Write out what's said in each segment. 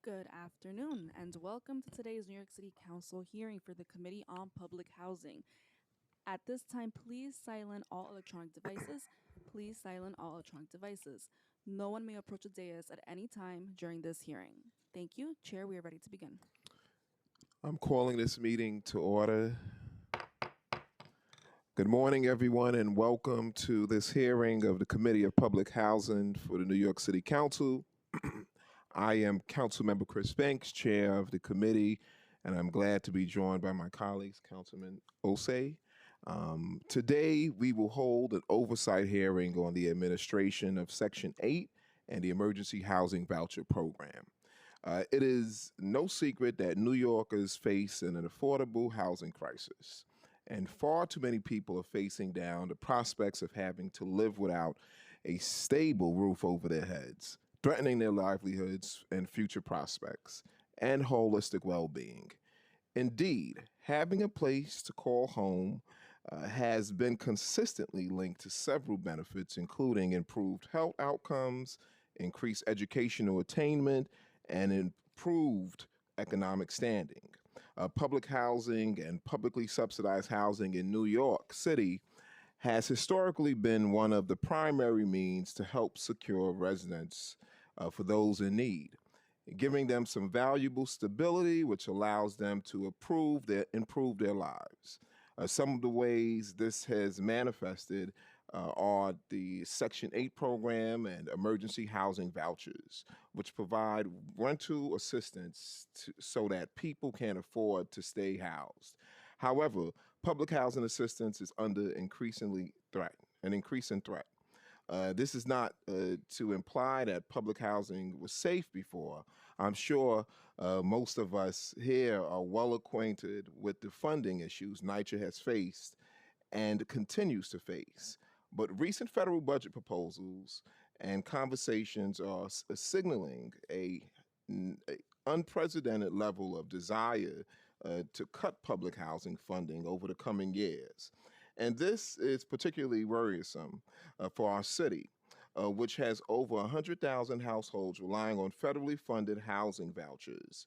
Good afternoon, and welcome to today's New York City Council hearing for the Committee on Public Housing. At this time, please silence all electronic devices. Please silence all electronic devices. No one may approach the dais at any time during this hearing. Thank you. Chair, we are ready to begin. I'm calling this meeting to order. Good morning, everyone, and welcome to this hearing of the Committee of Public Housing for the New York City Council. I am Councilmember Chris Banks, Chair of the committee, and I'm glad to be joined by my colleagues, Councilman Osei. Today, we will hold an oversight hearing on the administration of Section 8 and the Emergency Housing Voucher Program. It is no secret that New Yorkers face an affordable housing crisis, and far too many people are facing down the prospects of having to live without a stable roof over their heads, threatening their livelihoods and future prospects and holistic well-being. Indeed, having a place to call home has been consistently linked to several benefits, including improved health outcomes, increased educational attainment, and improved economic standing. Public housing and publicly subsidized housing in New York City has historically been one of the primary means to help secure residents for those in need, giving them some valuable stability, which allows them to improve their lives. Some of the ways this has manifested are the Section 8 program and emergency housing vouchers, which provide rental assistance so that people can afford to stay housed. However, public housing assistance is under an increasing threat. This is not to imply that public housing was safe before. I'm sure most of us here are well acquainted with the funding issues Nycc has faced and continues to face. But recent federal budget proposals and conversations are signaling a unprecedented level of desire to cut public housing funding over the coming years. And this is particularly worrisome for our city, which has over 100,000 households relying on federally funded housing vouchers.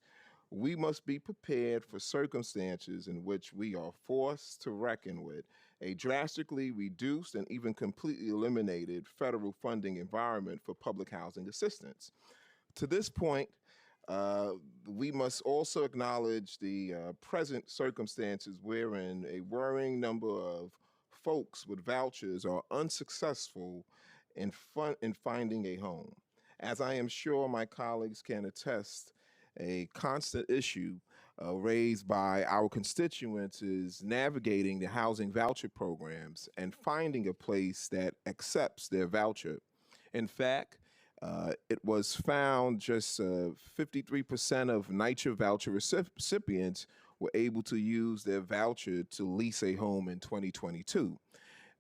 We must be prepared for circumstances in which we are forced to reckon with a drastically reduced and even completely eliminated federal funding environment for public housing assistance. To this point, we must also acknowledge the present circumstances wherein a worrying number of folks with vouchers are unsuccessful in finding a home. As I am sure my colleagues can attest, a constant issue raised by our constituents is navigating the housing voucher programs and finding a place that accepts their voucher. In fact, it was found just 53% of Nycc voucher recipients were able to use their voucher to lease a home in 2022.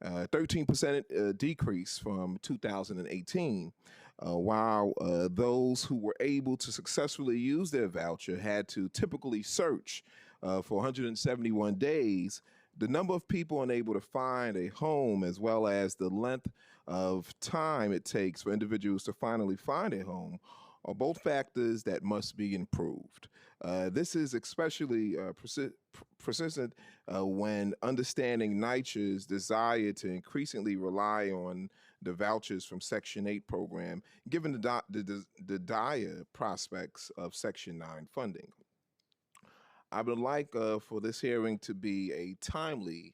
13% decrease from 2018, while those who were able to successfully use their voucher had to typically search for 171 days. The number of people unable to find a home, as well as the length of time it takes for individuals to finally find a home, are both factors that must be improved. This is especially persistent when understanding Nycc's desire to increasingly rely on the vouchers from Section 8 program, given the dire prospects of Section 9 funding. I would like for this hearing to be a timely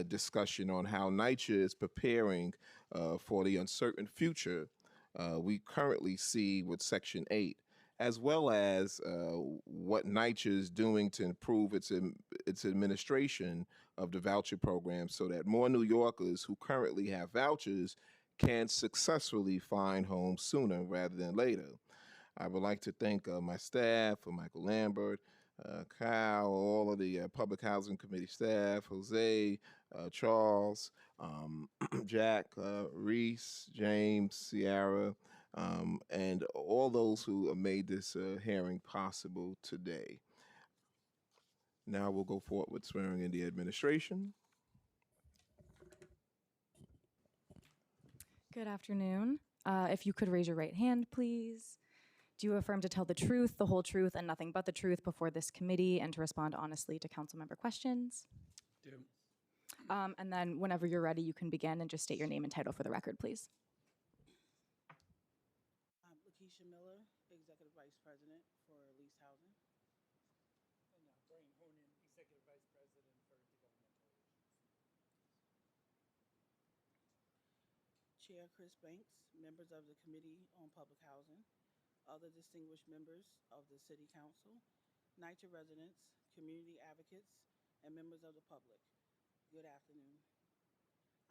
discussion on how Nycc is preparing for the uncertain future we currently see with Section 8, as well as what Nycc is doing to improve its administration of the voucher program so that more New Yorkers who currently have vouchers can successfully find homes sooner rather than later. I would like to thank my staff, Michael Lambert, Kyle, all of the Public Housing Committee staff, Jose, Charles, Jack, Reese, James, Sierra, and all those who made this hearing possible today. Now we'll go forward with swearing in the administration. Good afternoon. If you could raise your right hand, please. Do you affirm to tell the truth, the whole truth, and nothing but the truth before this committee and to respond honestly to council member questions? Do. And then whenever you're ready, you can begin and just state your name and title for the record, please. I'm Lakeisha Miller, Executive Vice President for Lease Housing. And Brian Honan, Executive Vice President for Intergovernmental Relations. Chair Chris Banks, members of the Committee on Public Housing, other distinguished members of the City Council, Nycc residents, community advocates, and members of the public. Good afternoon.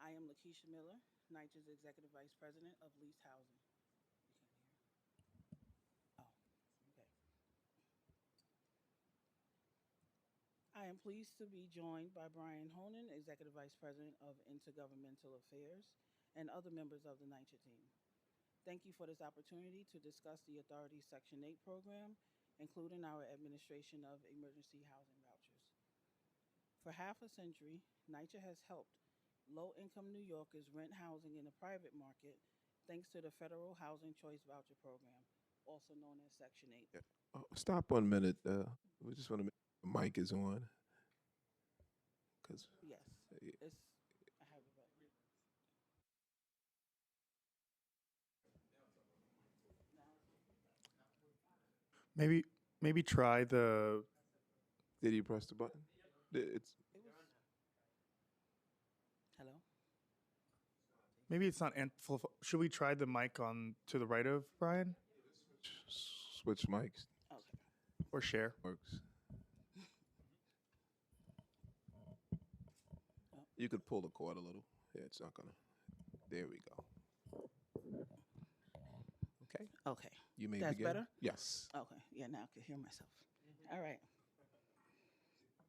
I am Lakeisha Miller, Nycc's Executive Vice President of Lease Housing. You can't hear? Oh, okay. I am pleased to be joined by Brian Honan, Executive Vice President of Intergovernmental Affairs, and other members of the Nycc team. Thank you for this opportunity to discuss the authority's Section 8 program, including our administration of emergency housing vouchers. For half a century, Nycc has helped low-income New Yorkers rent housing in the private market thanks to the Federal Housing Choice Voucher Program, also known as Section 8. Yeah. Stop 1 minute. We just want to make sure the mic is on. Because Yes, it's, I have it right. Maybe try the. did you press the button? It's It was, hello? Maybe it's not should we try the mic on to the right of Brian switch mics Okay. or share? works. You could pull the cord a little. Yeah, it's not gonna. There we go. Okay, Okay. you may That's begin. better? Yes. Okay. Yeah, now I can hear myself. All right.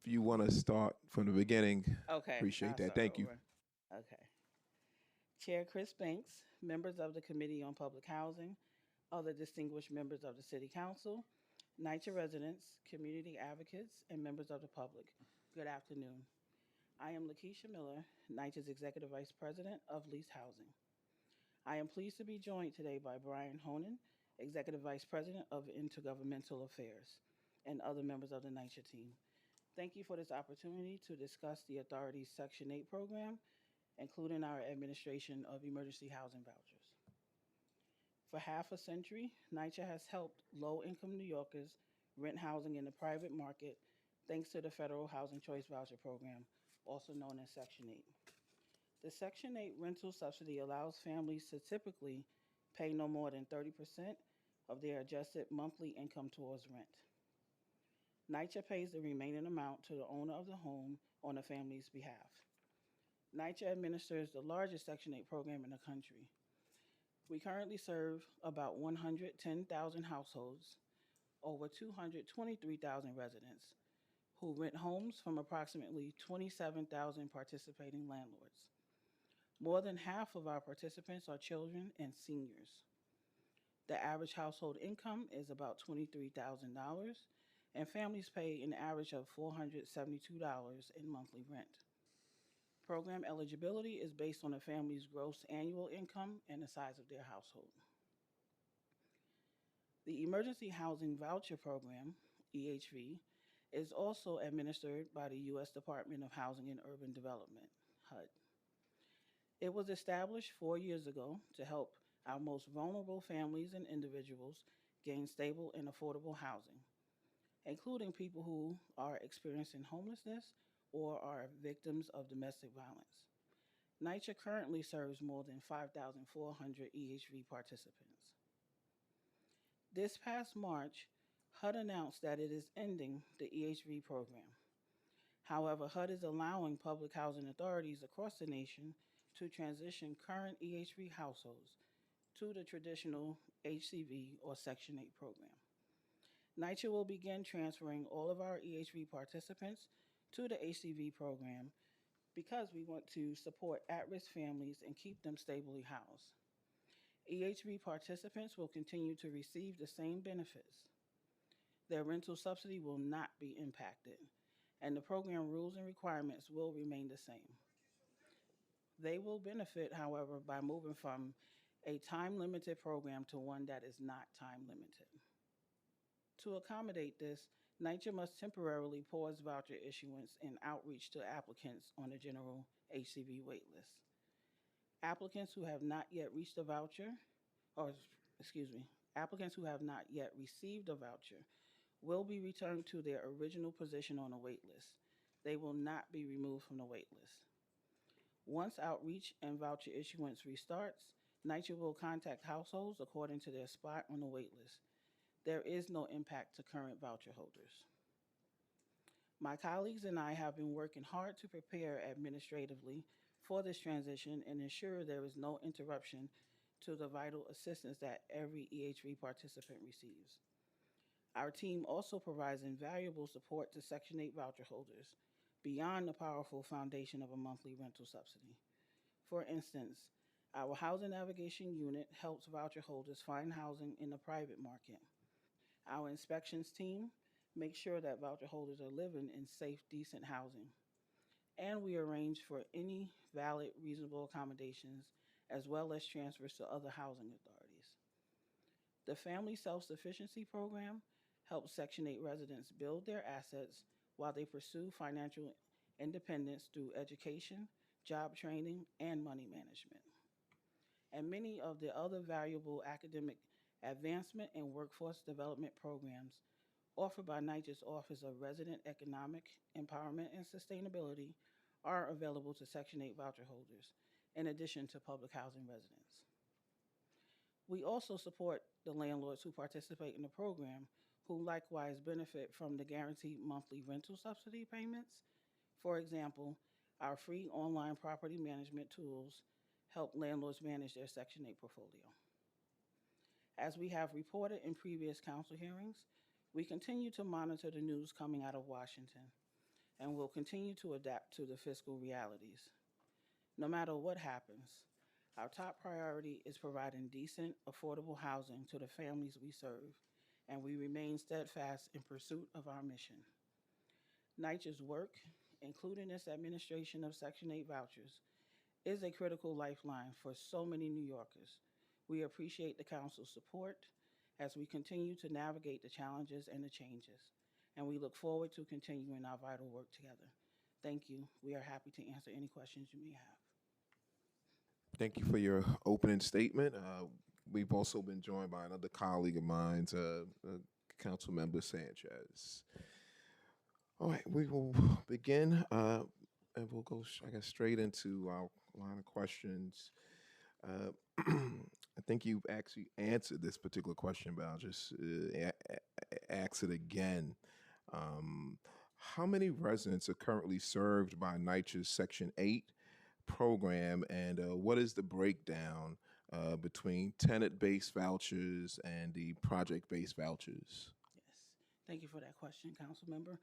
If you want to start from the beginning, Okay. appreciate I'll that. start Thank you. over. Okay. Chair Chris Banks, members of the Committee on Public Housing, other distinguished members of the City Council, Nycc residents, community advocates, and members of the public. Good afternoon. I am Lakeisha Miller, Nycc's Executive Vice President of Lease Housing. I am pleased to be joined today by Brian Honan, Executive Vice President of Intergovernmental Affairs, and other members of the Nycc team. Thank you for this opportunity to discuss the authority's Section 8 program, including our administration of emergency housing vouchers. For half a century, Nycc has helped low-income New Yorkers rent housing in the private market thanks to the Federal Housing Choice Voucher Program, also known as Section 8. The Section 8 rental subsidy allows families to typically pay no more than 30% of their adjusted monthly income towards rent. Nycc pays the remaining amount to the owner of the home on the family's behalf. Nycc administers the largest Section 8 program in the country. We currently serve about 110,000 households, over 223,000 residents, who rent homes from approximately 27,000 participating landlords. More than half of our participants are children and seniors. The average household income is about $23,000, and families pay an average of $472 in monthly rent. Program eligibility is based on a family's gross annual income and the size of their household. The Emergency Housing Voucher Program, EHV, is also administered by the U.S. Department of Housing and Urban Development, HUD. It was established 4 years ago to help our most vulnerable families and individuals gain stable and affordable housing, including people who are experiencing homelessness or are victims of domestic violence. Nycc currently serves more than 5,400 EHV participants. This past March, HUD announced that it is ending the EHV program. However, HUD is allowing public housing authorities across the nation to transition current EHV households to the traditional HCV or Section 8 program. Nycc will begin transferring all of our EHV participants to the HCV program because we want to support at-risk families and keep them stably housed. EHV participants will continue to receive the same benefits. Their rental subsidy will not be impacted, and the program rules and requirements will remain the same. They will benefit, however, by moving from a time-limited program to one that is not time-limited. to accommodate this, NYCC must temporarily pause voucher issuance and outreach to applicants on the general HCV waitlist. Applicants who have not yet reached a voucher, or excuse me, applicants who have not yet received a voucher will be returned to their original position on the waitlist. They will not be removed from the waitlist. Once outreach and voucher issuance restarts, NYCC will contact households according to their spot on the waitlist. There is no impact to current voucher holders. My colleagues and I have been working hard to prepare administratively for this transition and ensure there is no interruption to the vital assistance that every EHV participant receives. Our team also provides invaluable support to Section 8 voucher holders beyond the powerful foundation of a monthly rental subsidy. For instance, our Housing Navigation Unit helps voucher holders find housing in the private market. Our inspections team makes sure that voucher holders are living in safe, decent housing. And we arrange for any valid, reasonable accommodations as well as transfers to other housing authorities. The Family Self-Sufficiency Program helps Section 8 residents build their assets while they pursue financial independence through education, job training, and money management. And many of the other valuable academic advancement and workforce development programs offered by NYCC's Office of Resident Economic Empowerment and Sustainability are available to Section 8 voucher holders, in addition to public housing residents. We also support the landlords who participate in the program who likewise benefit from the guaranteed monthly rental subsidy payments. For example, our free online property management tools help landlords manage their Section 8 portfolio. As we have reported in previous council hearings, we continue to monitor the news coming out of Washington and will continue to adapt to the fiscal realities. No matter what happens, our top priority is providing decent, affordable housing to the families we serve, and we remain steadfast in pursuit of our mission. NYCC's work, including its administration of Section 8 vouchers, is a critical lifeline for so many New Yorkers. We appreciate the Council's support as we continue to navigate the challenges and the changes, and we look forward to continuing our vital work together. Thank you. We are happy to answer any questions you may have. Thank you for your opening statement. We've also been joined by another colleague of mine, Councilmember Sanchez. All right, we will begin, and we'll go, I guess, straight into our line of questions. I think you've actually answered this particular question, but I'll just ask it again. How many residents are currently served by NYCC's Section 8 program, and what is the breakdown between tenant-based vouchers and the project-based vouchers? Yes, thank you for that question, Council Member.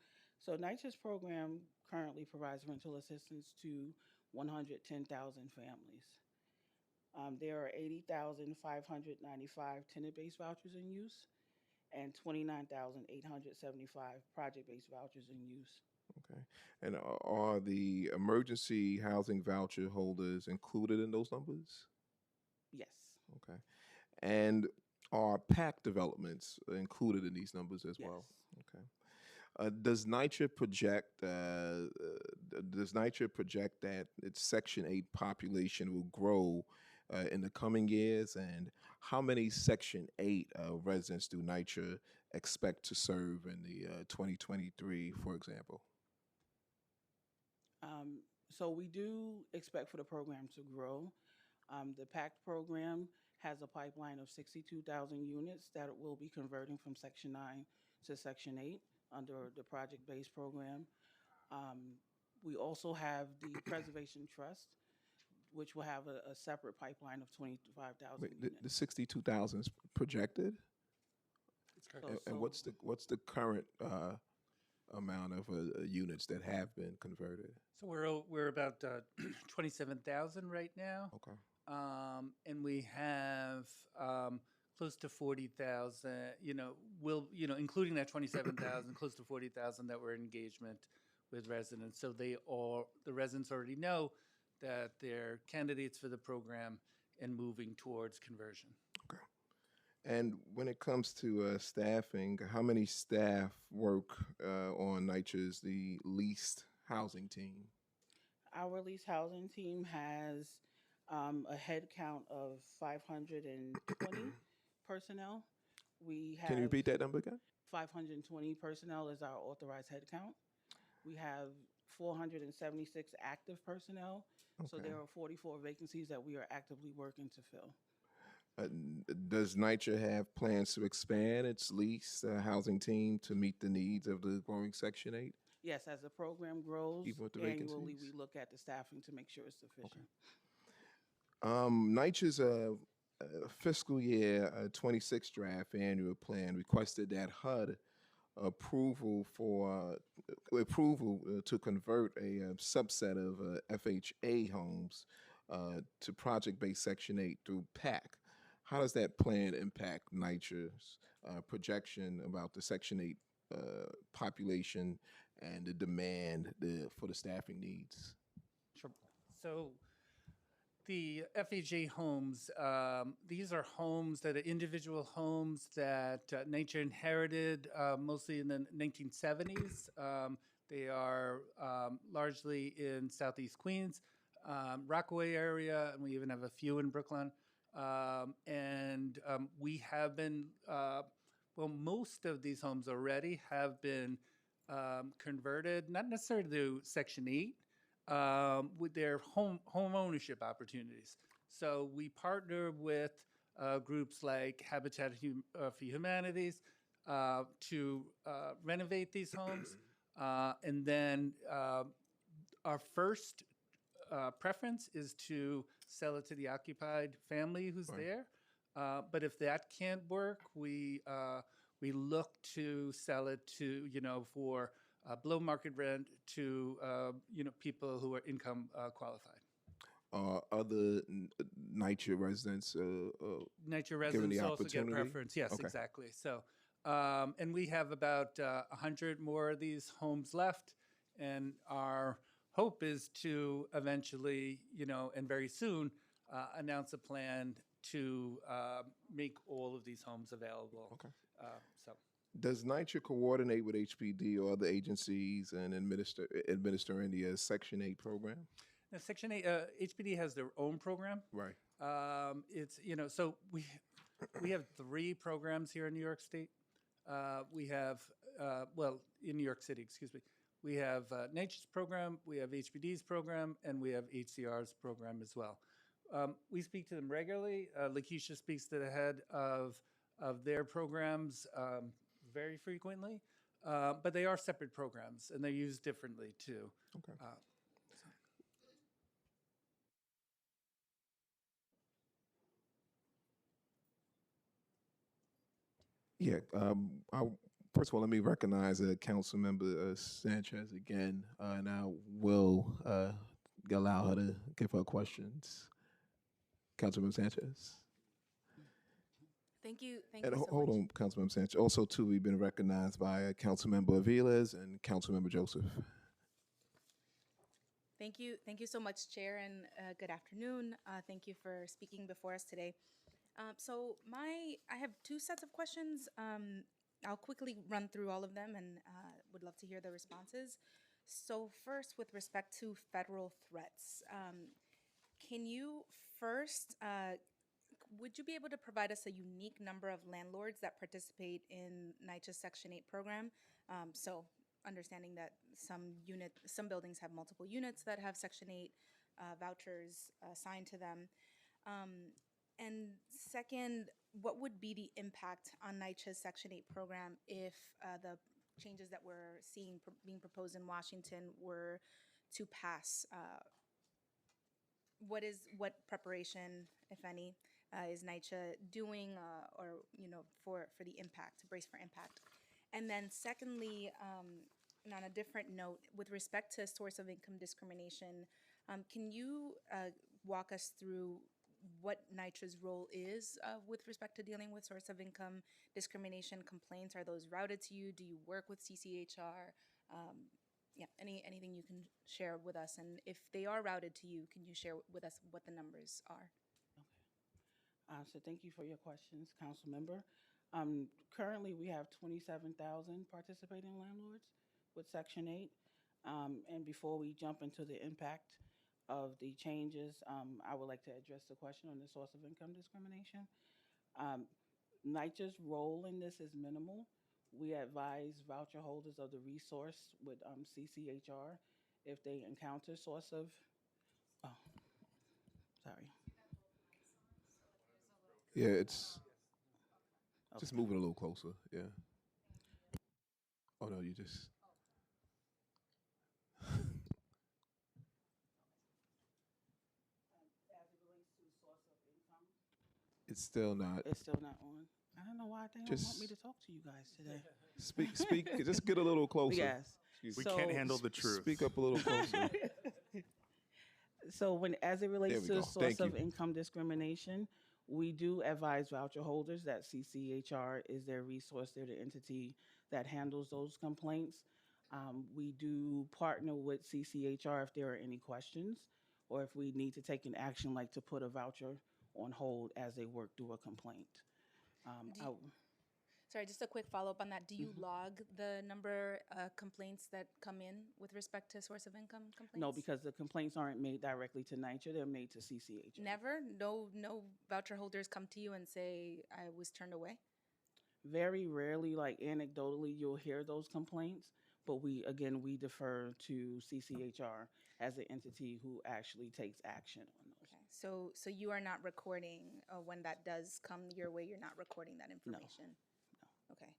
So NYCC's program currently provides rental assistance to 110,000 families. There are 80,595 tenant-based vouchers in use and 29,875 project-based vouchers in use. Okay. And are the emergency housing voucher holders included in those numbers? Yes. Okay. And are PAC developments included in these numbers as well? Yes. Okay. Does NYCC project that its Section 8 population will grow in the coming years? And how many Section 8 residents do NYCC expect to serve in the 2023, for example? So we do expect for the program to grow. The PACT program has a pipeline of 62,000 units that it will be converting from Section 9 to Section 8 under the project-based program. We also have the Preservation Trust, which will have a separate pipeline of 25,000 units. The 62,000 is projected? It's correct. And what's the current amount of units that have been converted? So we're about 27,000 right now. Okay. And we have close to 40,000, including that 27,000, close to 40,000 that were in engagement with residents. So the residents already know that they're candidates for the program and moving towards conversion. Okay. And when it comes to staffing, how many staff work on Nycc, the leased housing team? Our lease housing team has a head count of 520 personnel. We Can you have repeat that number again? 520 personnel is our authorized head count. We have 476 active personnel. So Okay. there are 44 vacancies that we are actively working to fill. Does NYCHA have plans to expand its lease housing team to meet the needs of the growing Section 8, Yes, as the program grows even with the annually, we vacancies? look at the staffing to make sure it's sufficient. NYCHA's fiscal year 26 draft annual plan requested that HUD approval to convert a subset of FHA homes to project-based Section 8 through PAC. How does that plan impact NYCHA's projection about the Section 8 population and the demand for the staffing needs? Sure. So the FHA homes, these are homes that are individual homes that nature inherited mostly in the 1970s. They are largely in Southeast Queens, Rockaway area, and we even have a few in Brooklyn. We have been, well, most of these homes already have been converted, not necessarily to Section 8, with their home ownership opportunities. So we partner with groups like for Humanities to renovate these homes, and then our first preference is to sell it to the occupied family who's Right. there. But if that can't work, we look to sell it to for below market rent to people who are income qualified. Other NYCHA residents Nature given the residents also get opportunity? preference. Yes, Okay. exactly. So, and we have about 100 more of these homes left, and our hope is to eventually, and very soon, announce a plan to make all of these homes available. Okay. So. Does NYCHA coordinate with HPD or other agencies and administering the Section 8 program? Now, Section 8, HPD has their own program. Right. It's, so we have 3 programs here in New York State. We have, in New York City, excuse me. We have NYCC's program, we have HPD's program, and we have HCR's program as well. We speak to them regularly. Nycc speaks to the head of their programs very frequently, but they are separate programs, and they're used differently too. Okay. Yeah. First of all, let me recognize Councilmember Sanchez again, and I will allow her to give her questions. Councilmember Sanchez. Thank you. Thank And you so hold much. on, Councilmember Sanchez. Also, too, we've been recognized by Councilmember Aviles and Councilmember Joseph. Thank you. Thank you so much, Chair, and good afternoon. Thank you for speaking before us today. I have 2 sets of questions. I'll quickly run through all of them and would love to hear the responses. So first, with respect to federal threats, can you first, would you be able to provide us a unique number of landlords that participate in NYCC's Section 8 program? So understanding that some buildings have multiple units that have Section 8 vouchers assigned to them. And second, what would be the impact on NYCC's Section 8 program if the changes that we're seeing being proposed in Washington were to pass? What preparation, if any, is NYCC doing, or for the impact, to brace for impact? And then secondly, and on a different note, with respect to source of income discrimination, can you walk us through what NYCC's role is with respect to dealing with source of income discrimination complaints? Are those routed to you? Do you work with CCHR? Anything you can share with us, and if they are routed to you, can you share with us what the numbers are? So thank you for your questions, Council Member. Currently, we have 27,000 participating landlords with Section 8. And before we jump into the impact of the changes, I would like to address the question on the source of income discrimination. Um, NYCC's role in this is minimal. We advise voucher holders of the resource with CCHR if they encounter source of, oh, sorry. Yeah, it's just Okay. moving a little closer. Yeah. Oh no, you just. As it relates to source of income, It's still not. it's still not on. I don't know why they don't want me to Just talk to you guys today. speak. Just get a little closer. Yes. Excuse We me. can't So, handle the truth. Speak up a little closer. so when as it There relates we to go. source Thank you. of income discrimination, we do advise voucher holders that CCHR is their resource. They're the entity that handles those complaints. We do partner with CCHR if there are any questions or if we need to take an action like to put a voucher on hold as they work through a complaint. Um, Do I, you- Sorry, just a quick follow-up on that. Do you mhm. log the number complaints that come in with respect to source of income complaints? No, because the complaints aren't made directly to NYCCR, they're made to CCHR. Never? No voucher holders come to you and say, I was turned away? Very rarely, like anecdotally, you'll hear those complaints, but we defer to CCHR as the entity who actually takes action on those. Okay, so you are not recording when that does come your way, you're not recording that information? Okay.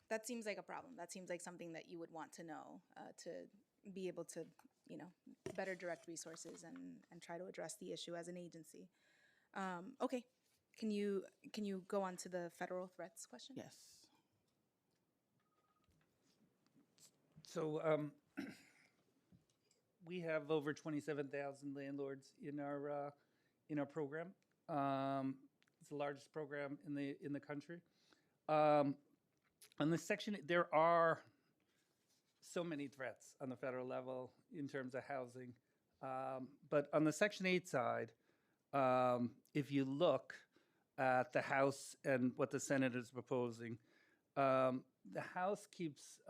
That seems like a problem. That seems like something that you would want to know to be able to, better direct resources and try to address the issue as an agency. Okay, can you go on to the federal threats question? Yes. So we have over 27,000 landlords in our program. It's the largest program in the country. On this section, there are so many threats on the federal level in terms of housing. But on the Section 8 side, if you look at the House and what the Senate is proposing, the House keeps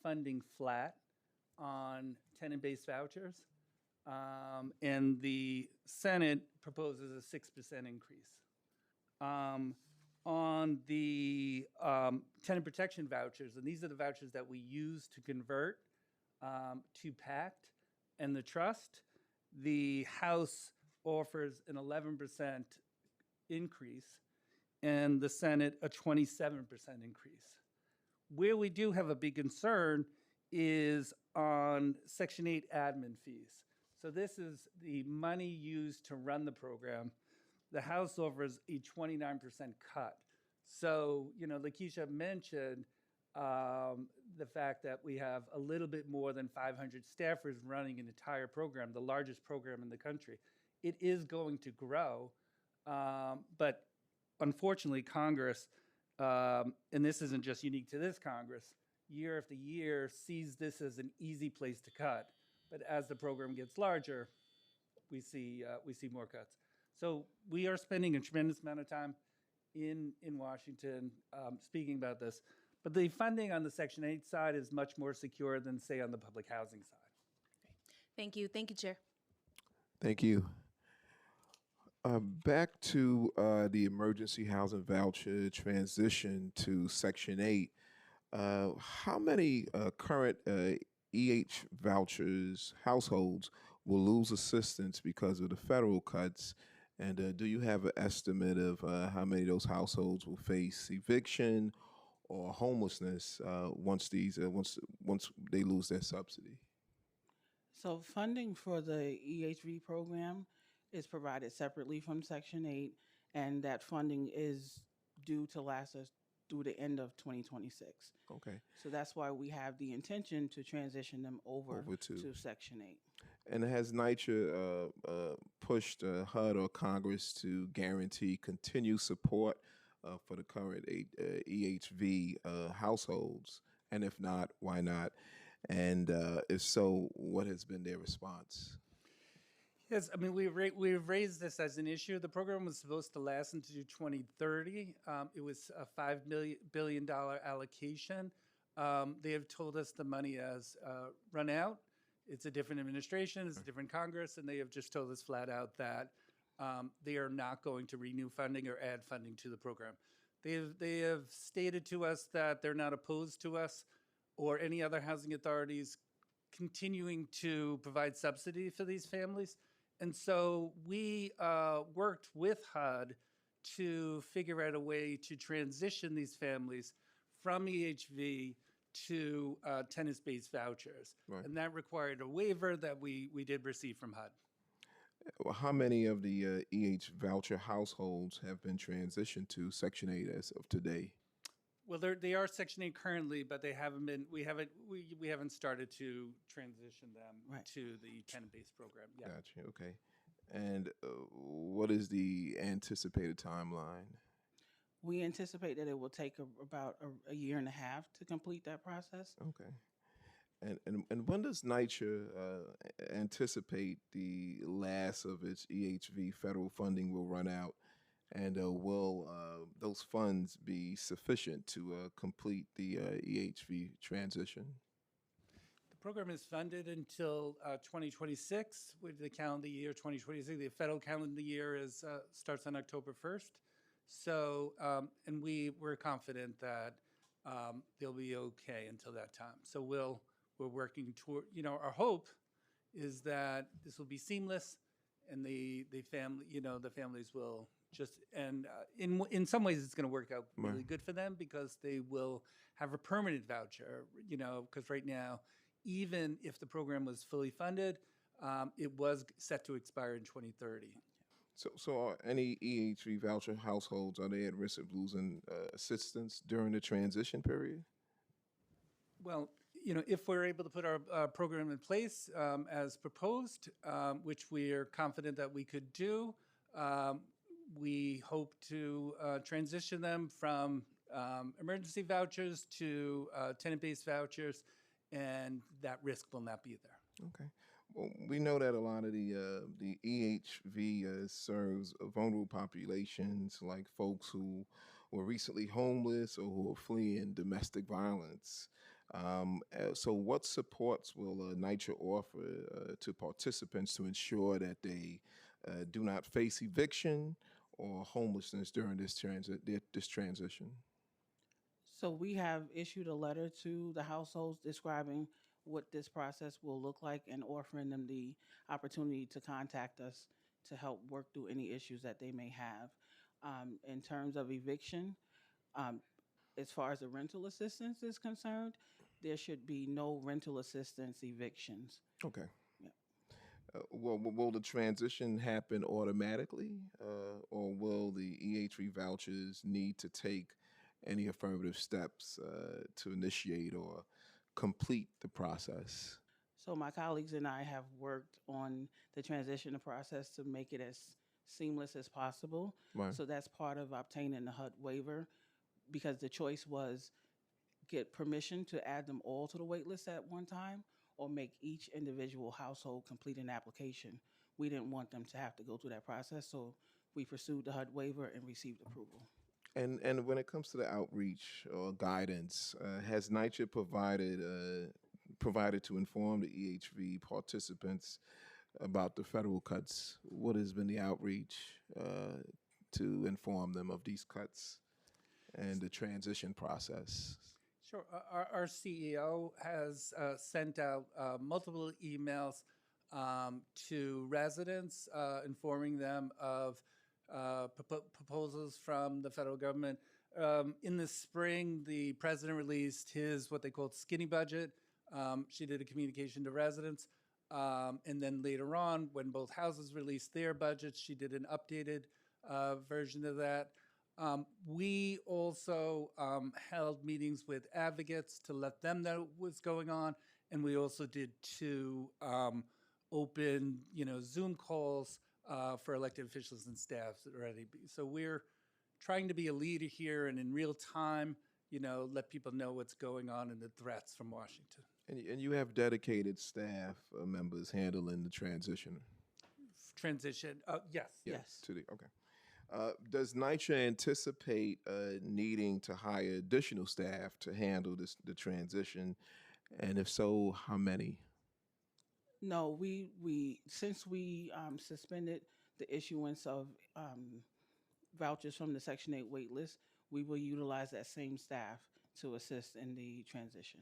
funding flat on tenant-based vouchers, and the Senate proposes a 6% increase. On the tenant protection vouchers, and these are the vouchers that we use to convert to PACT and the trust, the House offers an 11% increase and the Senate a 27% increase. Where we do have a big concern is on Section 8 admin fees. So this is the money used to run the program. The House offers a 29% cut. So, Lakeisha mentioned the fact that we have a little bit more than 500 staffers running an entire program, the largest program in the country. It is going to grow, but unfortunately, Congress, and this isn't just unique to this Congress, year after year sees this as an easy place to cut. But as the program gets larger, we see more cuts. So we are spending a tremendous amount of time in Washington speaking about this. But the funding on the Section 8 side is much more secure than, say, on the public housing side. Thank you, Chair. Thank you. Back to the emergency housing voucher transition to Section 8. How many current EH vouchers households will lose assistance because of the federal cuts? And do you have an estimate of how many of those households will face eviction or homelessness once they lose their subsidy? So funding for the EHV program is provided separately from Section 8, and that funding is due to last us through the end of 2026. Okay. So that's why we have the intention to transition them over to Section 8. And has NYCCR pushed HUD or Congress to guarantee continued support for the current EHV households? And if not, why not? And if so, what has been their response? Yes, I mean, we've raised this as an issue. The program was supposed to last into 2030. It was a $5 billion allocation. They have told us the money has run out. It's a different administration, it's a different Congress, and they have just told us flat out that they are not going to renew funding or add funding to the program. They have stated to us that they're not opposed to us or any other housing authorities continuing to provide subsidy for these families. And so we worked with HUD to figure out a way to transition these families from EHV to tenants-based vouchers. Right. And that required a waiver that we did receive from HUD. Well, how many of the EH voucher households have been transitioned to Section 8 as of today? Well, they are Section 8 currently, but they haven't been. We haven't started to transition them Right. to the tenant-based program yet. Gotcha. Okay. And what is the anticipated timeline? We anticipate that it will take about a year and a half to complete that process. Okay. And when does NYCC anticipate the last of its EHV federal funding will run out? And will those funds be sufficient to complete the EHV transition? The program is funded until 2026, with the calendar year 2026. The federal calendar year starts on October 1st. So, and we're confident that they'll be okay until that time. So we're working toward, our hope is that this will be seamless, and the families will just, and in some ways it's going to work out really good for them, because they will have a permanent voucher, because right now, even if the program was fully funded, it was set to expire in 2030. So are any EHV voucher households, are they at risk of losing assistance during the transition period? Well, if we're able to put our program in place as proposed, which we are confident that we could do, we hope to transition them from emergency vouchers to tenant-based vouchers, and that risk will not be there. Okay. Well, we know that a lot of the EHV serves vulnerable populations, like folks who were recently homeless or who are fleeing domestic violence. So what supports will NYCC offer to participants to ensure that they do not face eviction or homelessness during this transition? So we have issued a letter to the households describing what this process will look like and offering them the opportunity to contact us to help work through any issues that they may have. In terms of eviction, as far as the rental assistance is concerned, there should be no rental assistance evictions. Okay. Yeah. Will the transition happen automatically, or will the EH3 vouchers need to take any affirmative steps to initiate or complete the process? So my colleagues and I have worked on the transition process to make it as seamless as possible. Right. So that's part of obtaining the HUD waiver, because the choice was get permission to add them all to the wait list at one time, or make each individual household complete an application. We didn't want them to have to go through that process, so we pursued the HUD waiver and received approval. And when it comes to the outreach or guidance, has NYCC provided to inform the EHV participants about the federal cuts? What has been the outreach to inform them of these cuts and the transition process? Sure. Our CEO has sent out multiple emails to residents informing them of proposals from the federal government. In the spring, the president released his what they called skinny budget. She did a communication to residents. And then later on, when both houses released their budgets, she did an updated version of that. We also held meetings with advocates to let them know what's going on, and we also did two open, Zoom calls for elected officials and staff already. So we're trying to be a leader here, and in real time, let people know what's going on and the threats from Washington. And you have dedicated staff members handling the transition. transition. Yes. Yeah, Yes. to the, okay. Does NYCC anticipate needing to hire additional staff to handle the transition? And if so, how many? No, we since we suspended the issuance of vouchers from the Section 8 wait list, we will utilize that same staff to assist in the transition.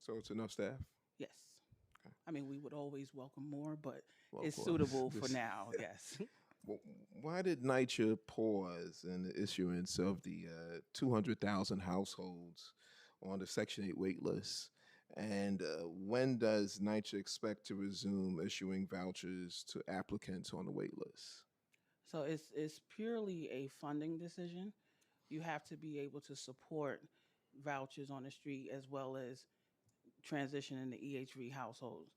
So it's enough staff? Yes. Okay. I mean, we would always welcome more, but Well, of it's course, suitable for this- now. Yes. Why did NYCC pause in the issuance of the 200,000 households on the Section 8 wait list? And when does NYCC expect to resume issuing vouchers to applicants on the wait list? So it's purely a funding decision. You have to be able to support vouchers on the street as well as transition in the EHV households.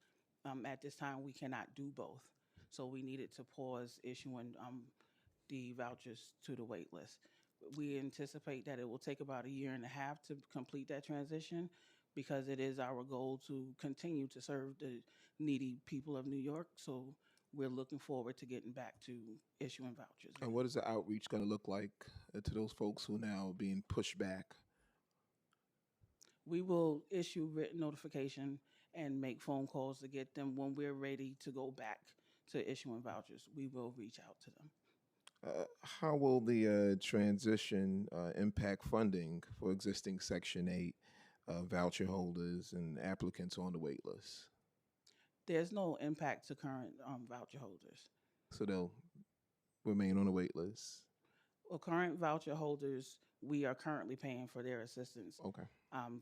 At this time, we cannot do both. So we needed to pause issuing the vouchers to the wait list. We anticipate that it will take about a year and a half to complete that transition because it is our goal to continue to serve the needy people of New York. So we're looking forward to getting back to issuing vouchers. And what is the outreach going to look like to those folks who are now being pushed back? We will issue written notification and make phone calls to get them when we're ready to go back to issuing vouchers. We will reach out to them. How will the transition impact funding for existing Section 8 voucher holders and applicants on the wait list? There's no impact to current voucher holders. So they'll remain on the wait list? Well, current voucher holders, we are currently paying for their assistance. Okay.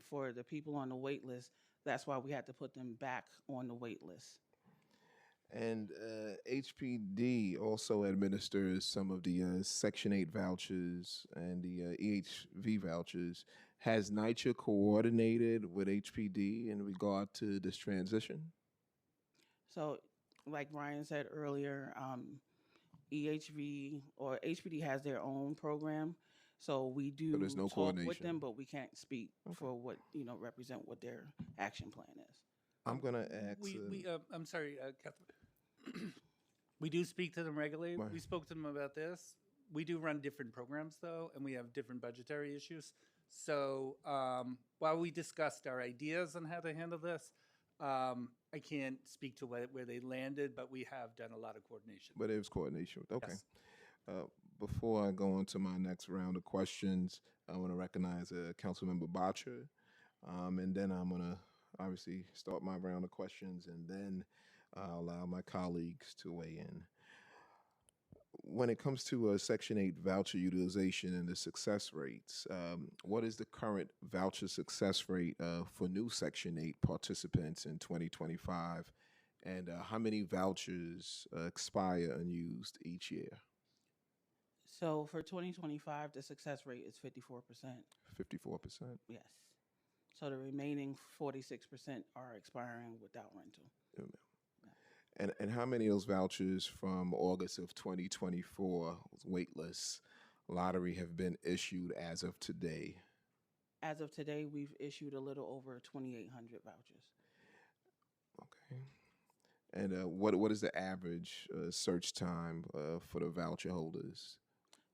For the people on the wait list, that's why we had to put them back on the wait list. And HPD also administers some of the Section 8 vouchers and the EHV vouchers. Has NYCC coordinated with HPD in regard to this transition? So, like Ryan said earlier, EHV or HPD has their own program. So we do there's no talk with coordination. them, but we can't speak for what, represent what their action plan is. I'm going to ask. I'm sorry, Catherine. We do speak to them regularly. Right. We spoke to them about this. We do run different programs, though, and we have different budgetary issues. So while we discussed our ideas on how to handle this, I can't speak to where they landed, but we have done a lot of coordination. But it was coordination. Okay. Yes. Before I go on to my next round of questions, I want to recognize Councilmember Botcher. And then I'm going to obviously start my round of questions, and then I'll allow my colleagues to weigh in. When it comes to Section 8 voucher utilization and the success rates, what is the current voucher success rate for new Section 8 participants in 2025? And how many vouchers expire unused each year? So for 2025, the success rate is 54%. 54%? Yes. So the remaining 46% are expiring without rental. And how many of those vouchers from August of 2024 waitlist lottery have been issued as of today? As of today, we've issued a little over 2,800 vouchers. Okay. And what is the average search time for the voucher holders?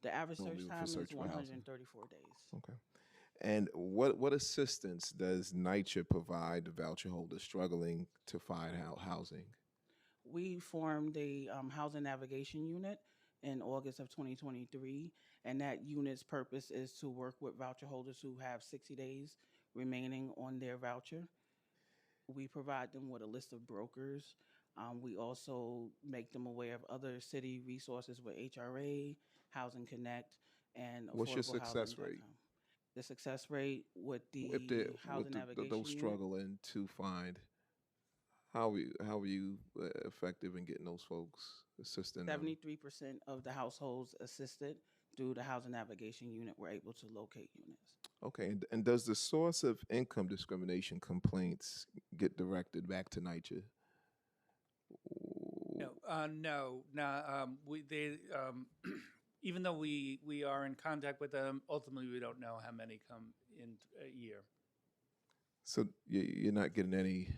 The average Normally search for time is search for housing. 134 days. Okay. And what assistance does NYCC provide to voucher holders struggling to find housing? We formed a housing navigation unit in August of 2023, and that unit's purpose is to work with voucher holders who have 60 days remaining on their voucher. We provide them with a list of brokers. We also make them aware of other city resources with HRA, Housing Connect, and What's your success rate? affordablehousing.com. The success rate with the If housing navigation those unit, struggling to find, how are you effective in getting those folks assisting them? 73% of the households assisted through the housing navigation unit were able to locate units. Okay, and does the source of income discrimination complaints get directed back to NYCC? No. Even though we are in contact with them, ultimately we don't know how many come in a year. So you're not getting any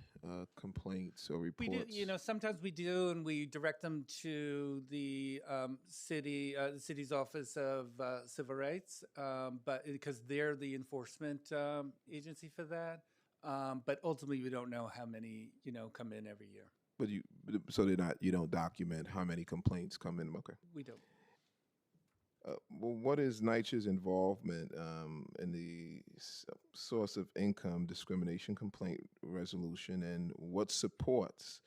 complaints or We reports? do, sometimes we do, and we direct them to the the city's Office of Civil Rights, but because they're the enforcement agency for that. But ultimately, we don't know how many, come in every year. But so they're not. You don't document how many complaints come in. Okay. We don't. Well, what is Nycc's involvement in the source of income discrimination complaint resolution, and what supports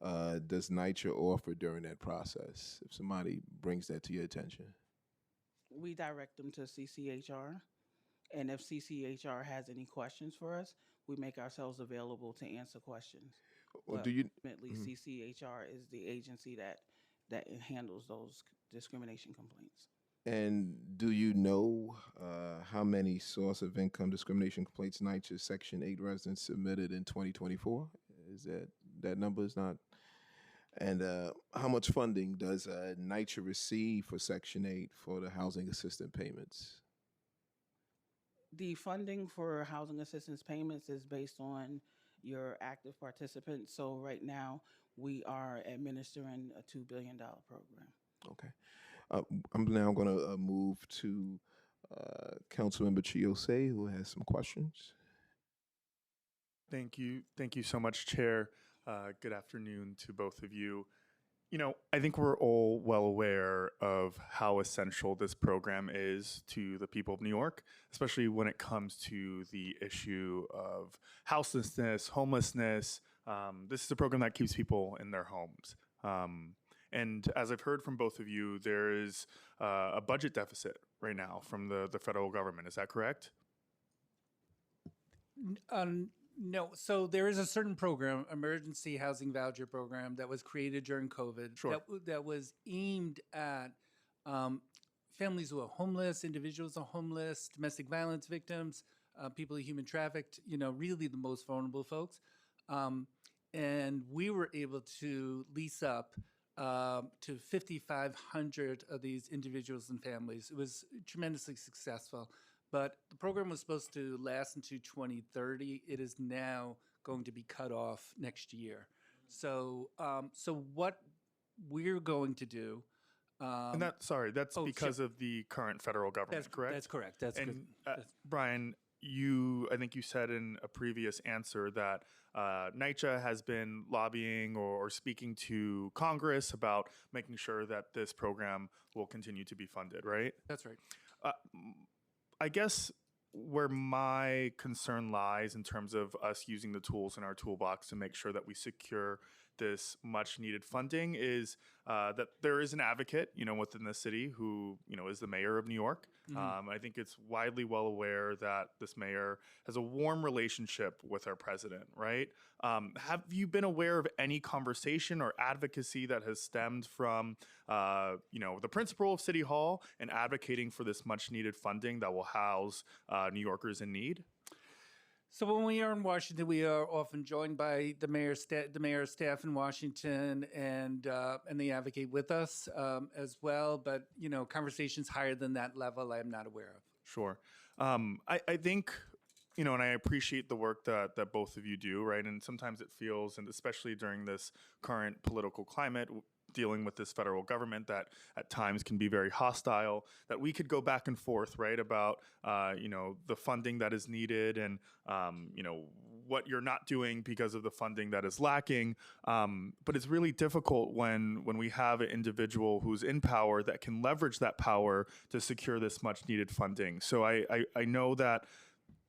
does Nycc offer during that process? If somebody brings that to your attention. We direct them to CCHR, and if CCHR has any questions for us, we make ourselves available to answer questions. Or But do you? ultimately, Mhm. CCHR is the agency that handles those discrimination complaints. And do you know how many source of income discrimination complaints Nycc Section 8 residents submitted in 2024? Is that number is not? And how much funding does Nycc receive for Section 8 for the housing assistance payments? The funding for housing assistance payments is based on your active participants. So right now, we are administering a $2 billion program. Okay. I'm now going to move to Councilmember Chiosei, who has some questions. Thank you. Thank you so much, Chair. Good afternoon to both of you. I think we're all well aware of how essential this program is to the people of New York, especially when it comes to the issue of houselessness, homelessness. This is a program that keeps people in their homes. And as I've heard from both of you, there is a budget deficit right now from the federal government. Is that correct? No, so there is a certain program, emergency housing voucher program, that was created during COVID. Sure. That was aimed at families who are homeless, individuals who are homeless, domestic violence victims, people who are human trafficked. Really the most vulnerable folks. And we were able to lease up to 5,500 of these individuals and families. It was tremendously successful. But the program was supposed to last into 2030. It is now going to be cut off next year. So, so what we're going to do. And that's because of the current federal government, correct? That's correct. That's and correct. Brian, I think you said in a previous answer that Nycc has been lobbying or speaking to Congress about making sure that this program will continue to be funded, right? That's right. I guess where my concern lies in terms of us using the tools in our toolbox to make sure that we secure this much needed funding is that there is an advocate, within the city who, is the mayor of New York. I think it's widely well aware that this mayor has a warm relationship with our president, right? Have you been aware of any conversation or advocacy that has stemmed from, the principal of City Hall and advocating for this much needed funding that will house New Yorkers in need? So when we are in Washington, we are often joined by the mayor's staff in Washington, and they advocate with us as well. But conversations higher than that level, I am not aware of. Sure. I think, and I appreciate the work that both of you do, right? And sometimes it feels, and especially during this current political climate, dealing with this federal government that at times can be very hostile, that we could go back and forth, right, about, the funding that is needed and, what you're not doing because of the funding that is lacking. But it's really difficult when we have an individual who's in power that can leverage that power to secure this much needed funding. So I know that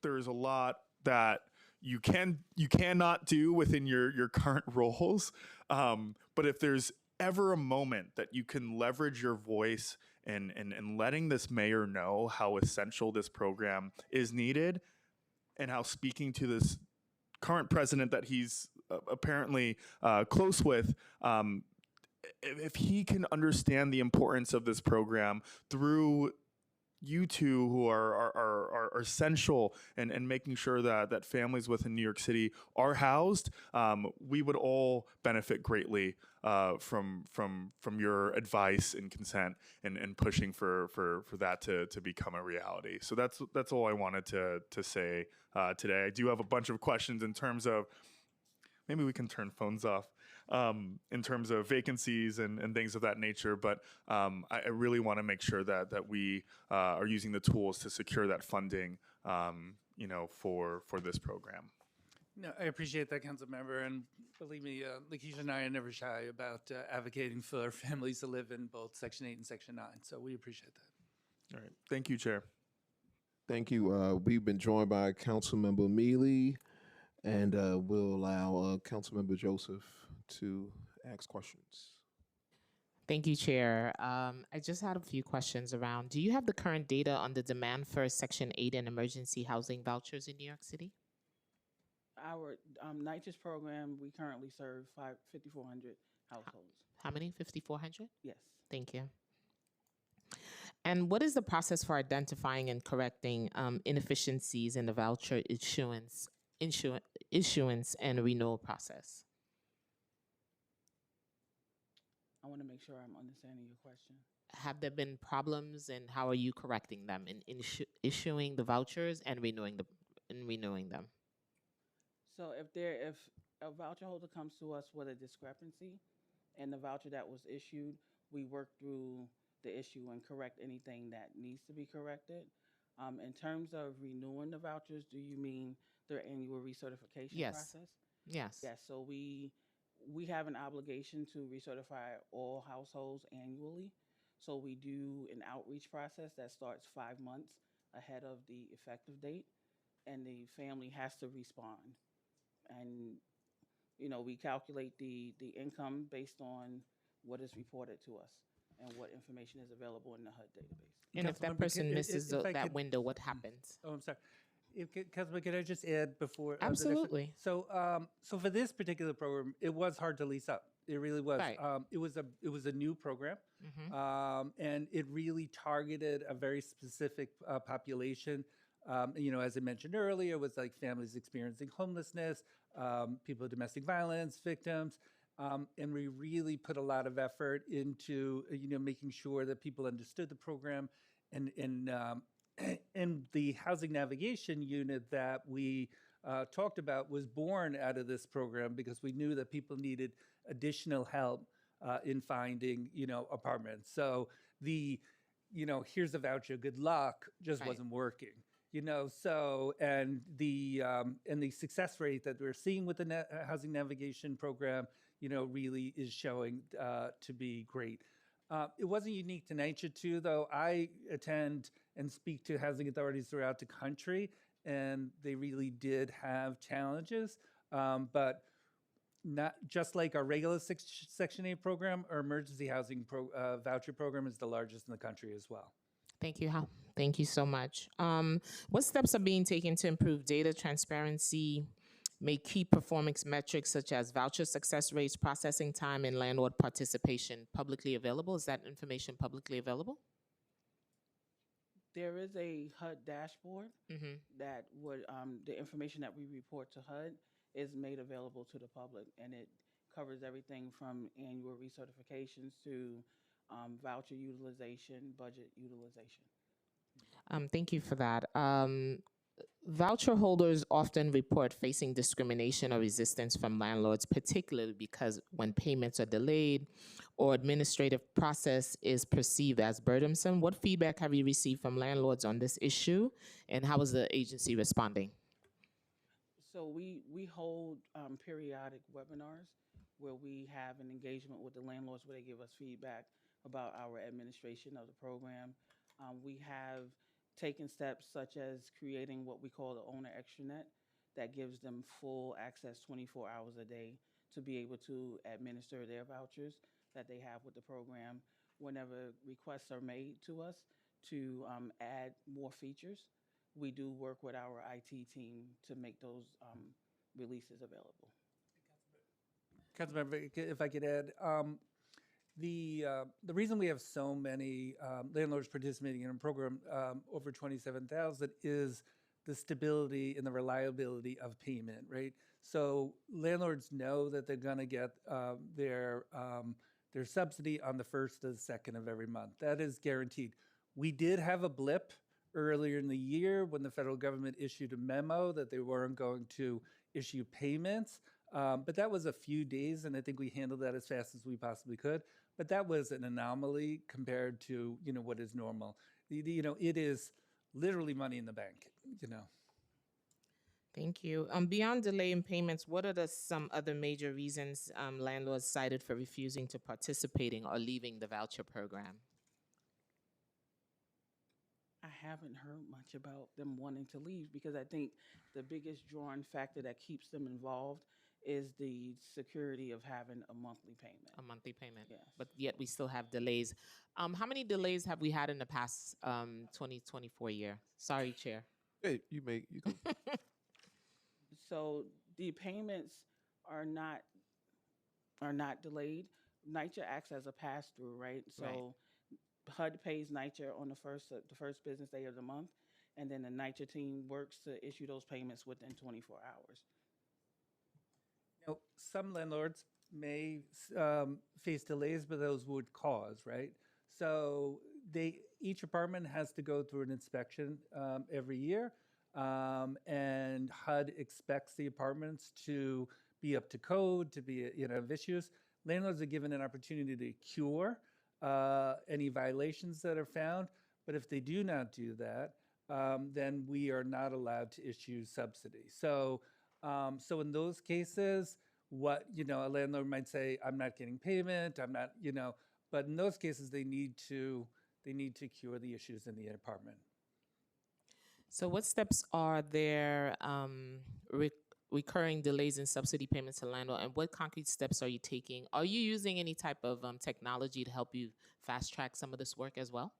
there's a lot that you cannot do within your current roles. But if there's ever a moment that you can leverage your voice and letting this mayor know how essential this program is needed and how speaking to this current president that he's apparently close with, if he can understand the importance of this program through you two who are essential and making sure that families within New York City are housed, we would all benefit greatly from your advice and consent and pushing for that to become a reality. So that's all I wanted to say today. I do have a bunch of questions in terms of maybe we can turn phones off in terms of vacancies and things of that nature. But I really want to make sure that we are using the tools to secure that funding, for this program. No, I appreciate that, council member, and believe me, Lakeisha and I are never shy about advocating for families to live in both Section 8 and Section 9, so we appreciate that. All right. Thank you, Chair. Thank you. We've been joined by Councilmember Mealy, and we'll allow Councilmember Joseph to ask questions. Thank you, Chair. I just had a few questions around. Do you have the current data on the demand for Section 8 and emergency housing vouchers in New York City? Our Nycc program, we currently serve 5,400 households. How many? 5,400? Yes. Thank you. And what is the process for identifying and correcting inefficiencies in the voucher issuance and renewal process? I want to make sure I'm understanding your question. Have there been problems, and how are you correcting them in issuing the vouchers and renewing them? So if a voucher holder comes to us with a discrepancy in the voucher that was issued, we work through the issue and correct anything that needs to be corrected. In terms of renewing the vouchers, do you mean their annual recertification process? Yes. Yes. So we have an obligation to recertify all households annually. So we do an outreach process that starts 5 months ahead of the effective date, and the family has to respond. And we calculate the income based on what is reported to us and what information is available in the HUD database. And if that Councilmember, person misses that could- window, what happens? Oh, I'm sorry. Councilman, could I just add before? Absolutely. So for this particular program, it was hard to lease up. It really was. Right. It was a new program, and it really targeted a very specific population. As I mentioned earlier, it was like families experiencing homelessness, people with domestic violence victims, and we really put a lot of effort into making sure that people understood the program, and the housing navigation unit that we talked about was born out of this program because we knew that people needed additional help in finding apartments. So here's a voucher, good luck, just Right. wasn't working. So and the success rate that we're seeing with the housing navigation program, really is showing to be great. It wasn't unique to Nycc too, though. I attend and speak to housing authorities throughout the country, and they really did have challenges. But not just like our regular Section 8 program, our emergency housing voucher program is the largest in the country as well. Thank you, Hal. Thank you so much. What steps are being taken to improve data transparency, make key performance metrics such as voucher success rates, processing time, and landlord participation publicly available? Is that information publicly available? There is a HUD dashboard Mm-hmm. that would the information that we report to HUD is made available to the public, and it covers everything from annual recertifications to voucher utilization, budget utilization. Thank you for that. Voucher holders often report facing discrimination or resistance from landlords, particularly because when payments are delayed or administrative process is perceived as burdensome. What feedback have you received from landlords on this issue, and how is the agency responding? So we hold periodic webinars where we have an engagement with the landlords where they give us feedback about our administration of the program. We have taken steps such as creating what we call the owner extranet that gives them full access 24 hours a day to be able to administer their vouchers that they have with the program. Whenever requests are made to us to add more features, we do work with our IT team to make those releases available. Councilmember, if I could add, the reason we have so many landlords participating in a program, over 27,000, is the stability and the reliability of payment, right? So landlords know that they're going to get their subsidy on the 1st or the 2nd of every month. That is guaranteed. We did have a blip earlier in the year when the federal government issued a memo that they weren't going to issue payments But that was a few days, and I think we handled that as fast as we possibly could. But that was an anomaly compared to what is normal. It is literally money in the bank. Thank you. Beyond delay in payments, what are some other major reasons landlords cited for refusing to participating or leaving the voucher program? I haven't heard much about them wanting to leave because I think the biggest drawing factor that keeps them involved is the security of having a monthly payment. A monthly payment. Yes. But yet we still have delays. How many delays have we had in the past 2024 year? Sorry, Chair. Hey, you can. So the payments are not delayed. NYCC acts as a pass through, right? So Right. HUD pays NYCC on the first business day of the month, and then the NYCC team works to issue those payments within 24 hours. Some landlords may face delays, but those would cause, right? So each apartment has to go through an inspection every year, and HUD expects the apartments to be up to code, to be have issues. Landlords are given an opportunity to cure any violations that are found, but if they do not do that, then we are not allowed to issue subsidy. So in those cases, what a landlord might say, I'm not getting payment, I'm not, but in those cases they need to cure the issues in the apartment. So what steps are there recurring delays in subsidy payments to landlord, and what concrete steps are you taking? Are you using any type of technology to help you fast track some of this work as well?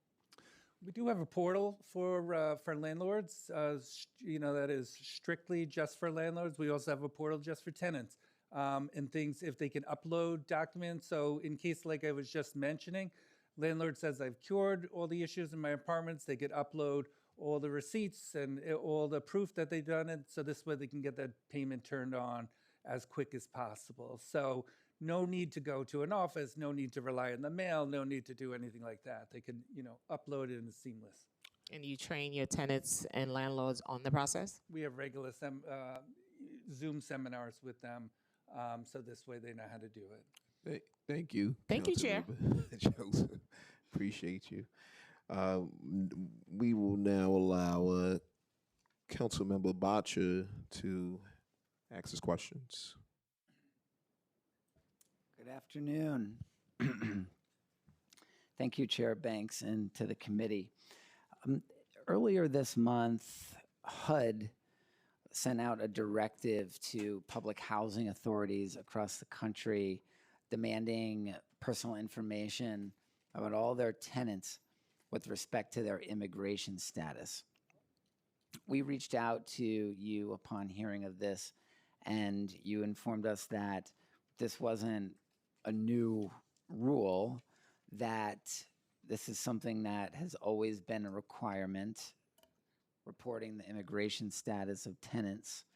We do have a portal for landlords, that is strictly just for landlords. We also have a portal just for tenants. And things, if they can upload documents. So in case like I was just mentioning, landlord says I've cured all the issues in my apartments, they could upload all the receipts and all the proof that they've done it. So this way they can get that payment turned on as quick as possible. So no need to go to an office, no need to rely on the mail, no need to do anything like that. They can, upload it and it's seamless. And you train your tenants and landlords on the process? We have regular Zoom seminars with them. So this way they know how to do it. Thank you. Thank you, Chair. Councilmember Joseph. Appreciate you. We will now allow Councilmember Botcher to ask his questions. Good afternoon. Thank you, Chair Banks, and to the committee. Earlier this month, HUD sent out a directive to public housing authorities across the country demanding personal information about all their tenants with respect to their immigration status. We reached out to you upon hearing of this, and you informed us that this wasn't a new rule, that this is something that has always been a requirement, reporting the immigration status of tenants,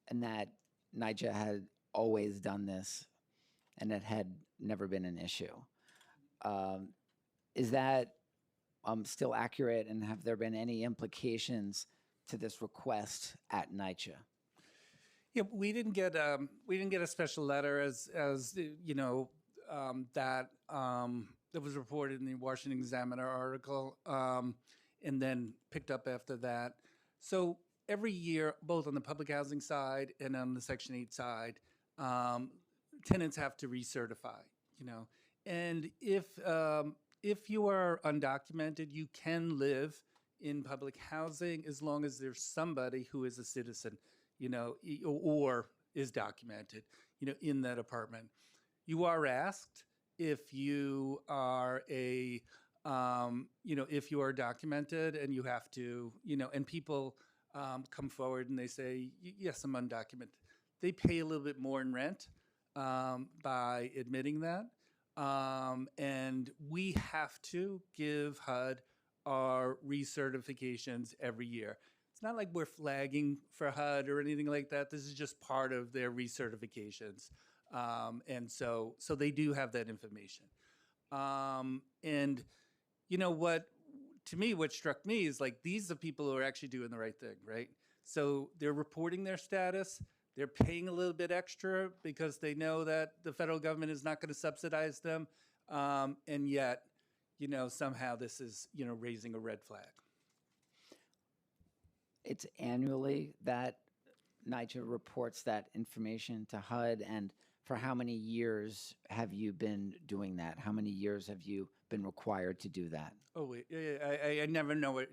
and that NYCC had always done this and it had never been an issue. Is that still accurate, and have there been any implications to this request at NYCC? Yeah, we didn't get a special letter as that was reported in the Washington Examiner article, and then picked up after that. So every year, both on the public housing side and on the Section 8 side, tenants have to recertify. And if you are undocumented, you can live in public housing as long as there's somebody who is a citizen, or is documented, in that apartment. You are asked if you are if you are documented, and you have to, and people come forward and they say, yes, I'm undocumented. They pay a little bit more in rent by admitting that. And we have to give HUD our recertifications every year. It's not like we're flagging for HUD or anything like that. This is just part of their recertifications. And so they do have that information. And to me, what struck me is like, these are people who are actually doing the right thing, right? So they're reporting their status. they're paying a little bit extra because they know that the federal government is not going to subsidize them. And yet, somehow this is, raising a red flag. It's annually that NYCC reports that information to HUD, and for how many years have you been doing that? How many years have you been required to do that? Oh, wait, I never know it,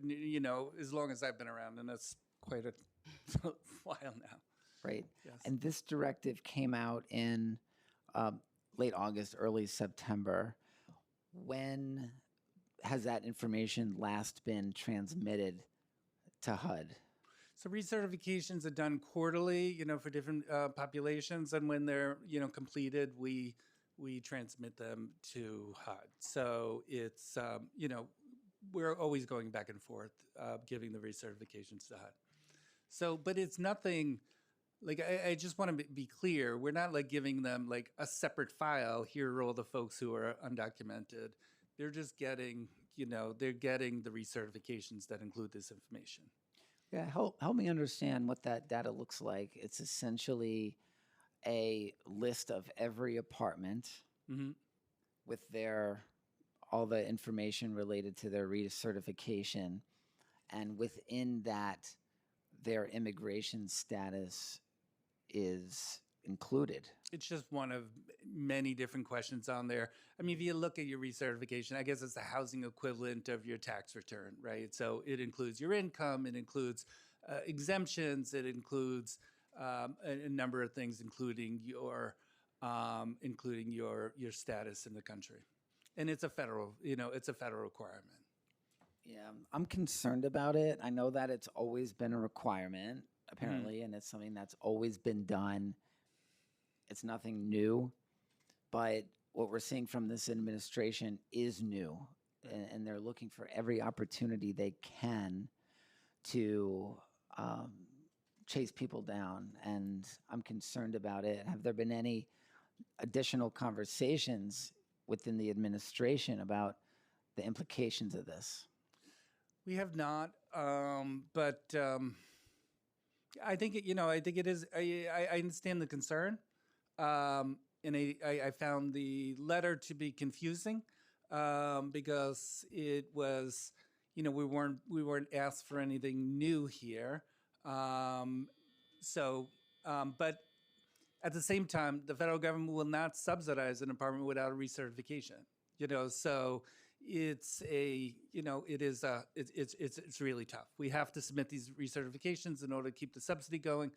as long as I've been around, and that's quite a while now. Right. Yes. And this directive came out in late August, early September. When has that information last been transmitted to HUD? So recertifications are done quarterly, for different populations, and when they're, completed, we transmit them to HUD. So it's, we're always going back and forth, giving the recertifications to HUD. So, but it's nothing, like, I just want to be clear, we're not like giving them like a separate file, here are all the folks who are undocumented. They're just getting, they're getting the recertifications that include this information. Yeah, help me understand what that data looks like. It's essentially a list of every apartment with all the information related to their recertification, and within that, their immigration status is included. It's just one of many different questions on there. I mean, if you look at your recertification, I guess it's the housing equivalent of your tax return, right? So it includes your income, it includes exemptions, it includes a number of things, including your status in the country, and it's a federal, it's a federal requirement. Yeah, I'm concerned about it. I know that it's always been a requirement, apparently, and it's something that's always been done. It's nothing new, but what we're seeing from this administration is new, and they're looking for every opportunity they can to chase people down, and I'm concerned about it. Have there been any additional conversations within the administration about the implications of this? We have not, but I think I think it is. I understand the concern, and I found the letter to be confusing because it was, we weren't asked for anything new here. But at the same time, the federal government will not subsidize an apartment without a recertification. So it's it's really tough. We have to submit these recertifications in order to keep the subsidy going,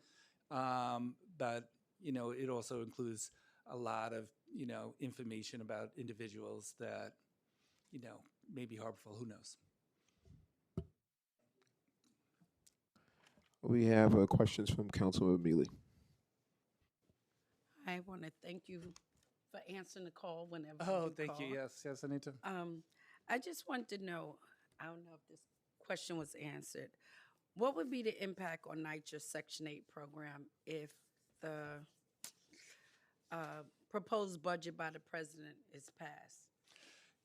but it also includes a lot of information about individuals that may be harmful. Who knows? We have questions from Councilman Mealy. I want to thank you for answering the call whenever Oh, you thank call. you. Yes, Anita. I just want to know, I don't know if this question was answered. What would be the impact on NYCC Section 8 program if the proposed budget by the president is passed?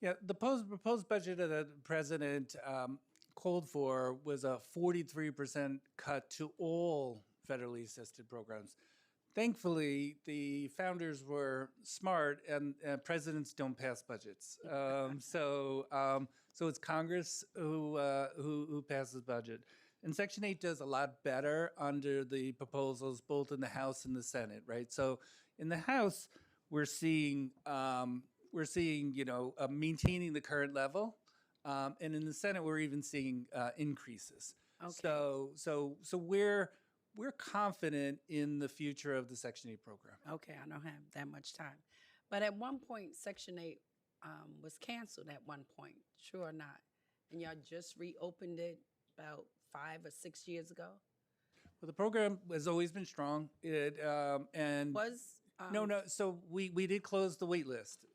Yeah, the proposed budget that the president called for was a 43% cut to all federally assisted programs. Thankfully, the founders were smart, and presidents don't pass budgets. So it's Congress who passes budget. And Section 8 does a lot better under the proposals, both in the House and the Senate, right? So in the House, we're seeing maintaining the current level, and in the Senate, we're even seeing increases. Okay. So we're confident in the future of the Section 8 program. Okay, I don't have that much time. But at one point, Section 8 was canceled at one point, true or not? And y'all just reopened it about 5 or 6 years ago? Well, the program has always been strong. No. So we did close the wait list,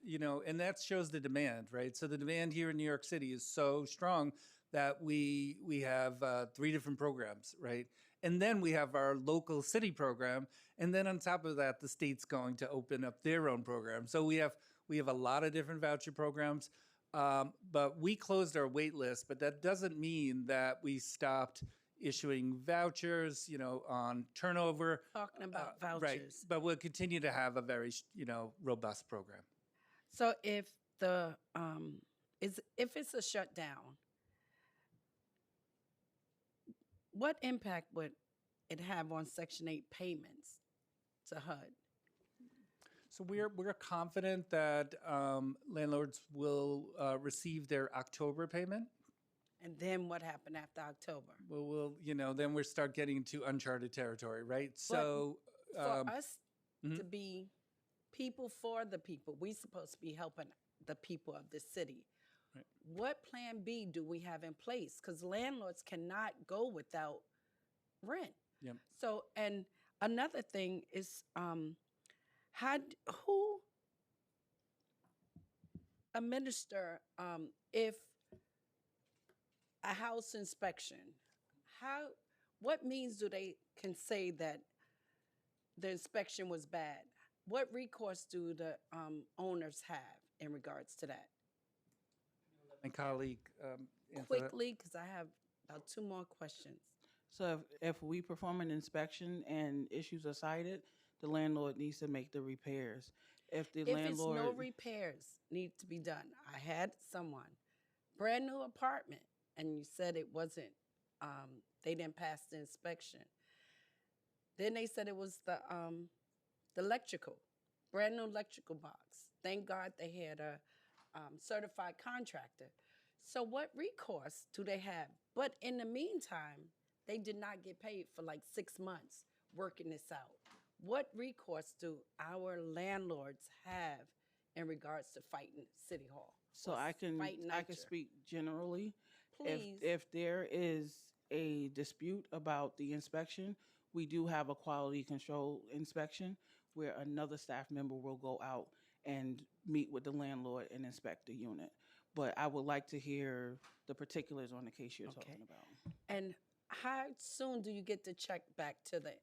and that shows the demand, right? So the demand here in New York City is so strong that we have 3 different programs, right? And then we have our local city program, and then on top of that, the state's going to open up their own program. So we have a lot of different voucher programs, but we closed our wait list. But that doesn't mean that we stopped, issuing vouchers, on turnover. Talking about Right, vouchers. but we'll continue to have a very, robust program. So if the if it's a shutdown, what impact would it have on Section 8 payments to HUD? So we're confident that landlords will receive their October payment. And then what happened after October? We'll then we start getting into uncharted territory, right? So For us to be people for the people, we supposed to be helping the people of the city. Right. What plan B do we have in place? Because landlords cannot go without rent. Yep. So, and another thing is, who administer if a house inspection? What means do they can say that the inspection was bad? What recourse do the owners have in regards to that? My colleague answer that. Quickly, because I have about 2 more questions. So if we perform an inspection and issues are cited, the landlord needs to make the repairs. If the If landlord, it's no repairs need to be done, I had someone, brand new apartment, and you said it wasn't, they didn't pass the inspection. Then they said it was the electrical, brand new electrical box. Thank God they had a certified contractor. So what recourse do they have? But in the meantime, they did not get paid for like 6 months working this out. What recourse do our landlords have in regards to fighting City Hall? so or I can fighting I can NYCC? speak generally. Please. If there is a dispute about the inspection, we do have a quality control inspection where another staff member will go out and meet with the landlord and inspect the unit. But I would like to hear the particulars on the case you're talking about. And how soon do you get the check back to the